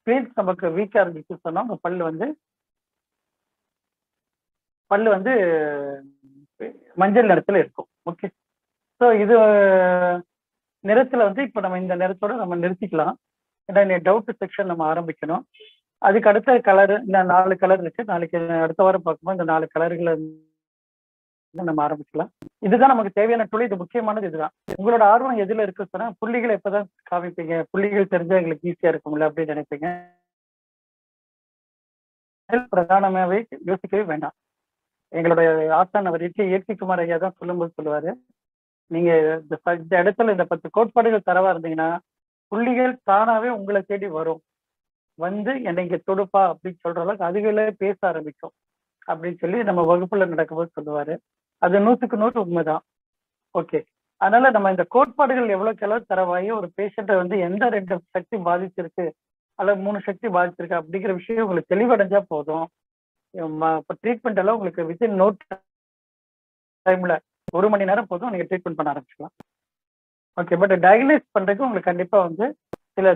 B: ஸ்பிளீன் ஸ்டமக் வீக்கா இருந்துச்சு சொன்னா உங்க பல்லு வந்து மஞ்சள் நிறத்துல இருக்கும். ஓகே. ஸோ இது நிறத்துல வந்து இப்போ நம்ம இந்த நிறத்தோட நம்ம நிறுத்திக்கலாம். ஏன்னா டவுட் செக்ஷன் நம்ம ஆரம்பிக்கணும். அதுக்கு அடுத்த கலர் இந்த 4 கலர் இருக்கு. நாளைக்கு அடுத்த வாரம் பார்க்கும்போது இந்த 4 கலர்களை நம்ம ஆரம்பிக்கலாம். இதுதான் நமக்கு தேவையான டூல். இது முக்கியமானது இதுதான். உங்களோட ஆர்வம் எதுல இருக்கு சொன்னா புள்ளிகளை எப்பதான் காமிப்பீங்க, புள்ளிகள் தெரிஞ்சா எங்களுக்கு ஈஸியா இருக்கும்ல அப்படின்னு நினைப்பீங்க. பிரதானமாவே யோசிக்கவே வேண்டாம். எங்களுடைய ஆசான் அவர் இயற்கை குமார் ஐயா தான் சொல்லும்போது சொல்லுவாரு, நீங்க இந்த இடத்துல இந்த 10 கோட்பாடுகள் தரவா இருந்தீங்கன்னா புள்ளிகள் தானாவே உங்களை தேடி வரும். வந்து என்னை இங்க தொடுப்பா அப்படின்னு சொல்ற அளவுக்கு அதுகளே பேச ஆரம்பிக்கும் அப்படின்னு சொல்லி நம்ம வகுப்புல நடக்கும்போது சொல்லுவாரு. அது 100க்கு 100 உண்மைதான். ஓகே. அதனால நம்ம இந்த கோட்பாடுகள் எவ்வளவுக்கு எவ்வளவு தரவாயி ஒரு பேஷண்ட்டை வந்து எந்த 2 சக்தி பாதிச்சிருக்கு அல்லது 3 சக்தி பாதிச்சிருக்கு அப்படிங்கிற விஷயம் உங்களுக்கு தெளிவடைஞ்சா போதும். இப்போ ட்ரீட்மெண்ட் எல்லாம் உங்களுக்கு வித்தின் நோ டைம்ல 1 மணி நேரம் போதும் நீங்க ட்ரீட்மெண்ட் பண்ண ஆரம்பிச்சிடலாம். ஓகே. பட் டயக்னைஸ் பண்றதுக்கு உங்களுக்கு கண்டிப்பா வந்து சில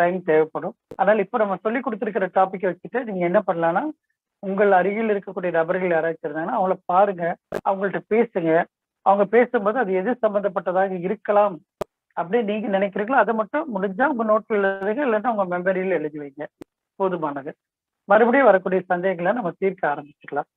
B: டைம் தேவைப்படும். அதனால இப்போ நம்ம சொல்லி கொடுத்துருக்கிற டாபிக்கை வச்சுட்டு நீங்க என்ன பண்ணலாம்னா உங்கள் அருகில் இருக்கக்கூடிய நபர்கள் யாராச்சும் இருந்தாங்கன்னா அவங்கள பாருங்க, அவங்கள்ட்ட பேசுங்க. அவங்க பேசும்போது அது எது சம்பந்தப்பட்டதாக இருக்கலாம் அப்படின்னு நீங்க நினைக்கிறீங்களோ அதை மட்டும் முடிஞ்சா உங்க நோட்டில் எழுதுங்க, இல்லைன்னா உங்க மெமரியில எழுதி வைங்க. போதுமானது. மறுபடியும் வரக்கூடிய சந்தேகங்களை நம்ம தீர்க்க ஆரம்பிச்சுக்கலாம்.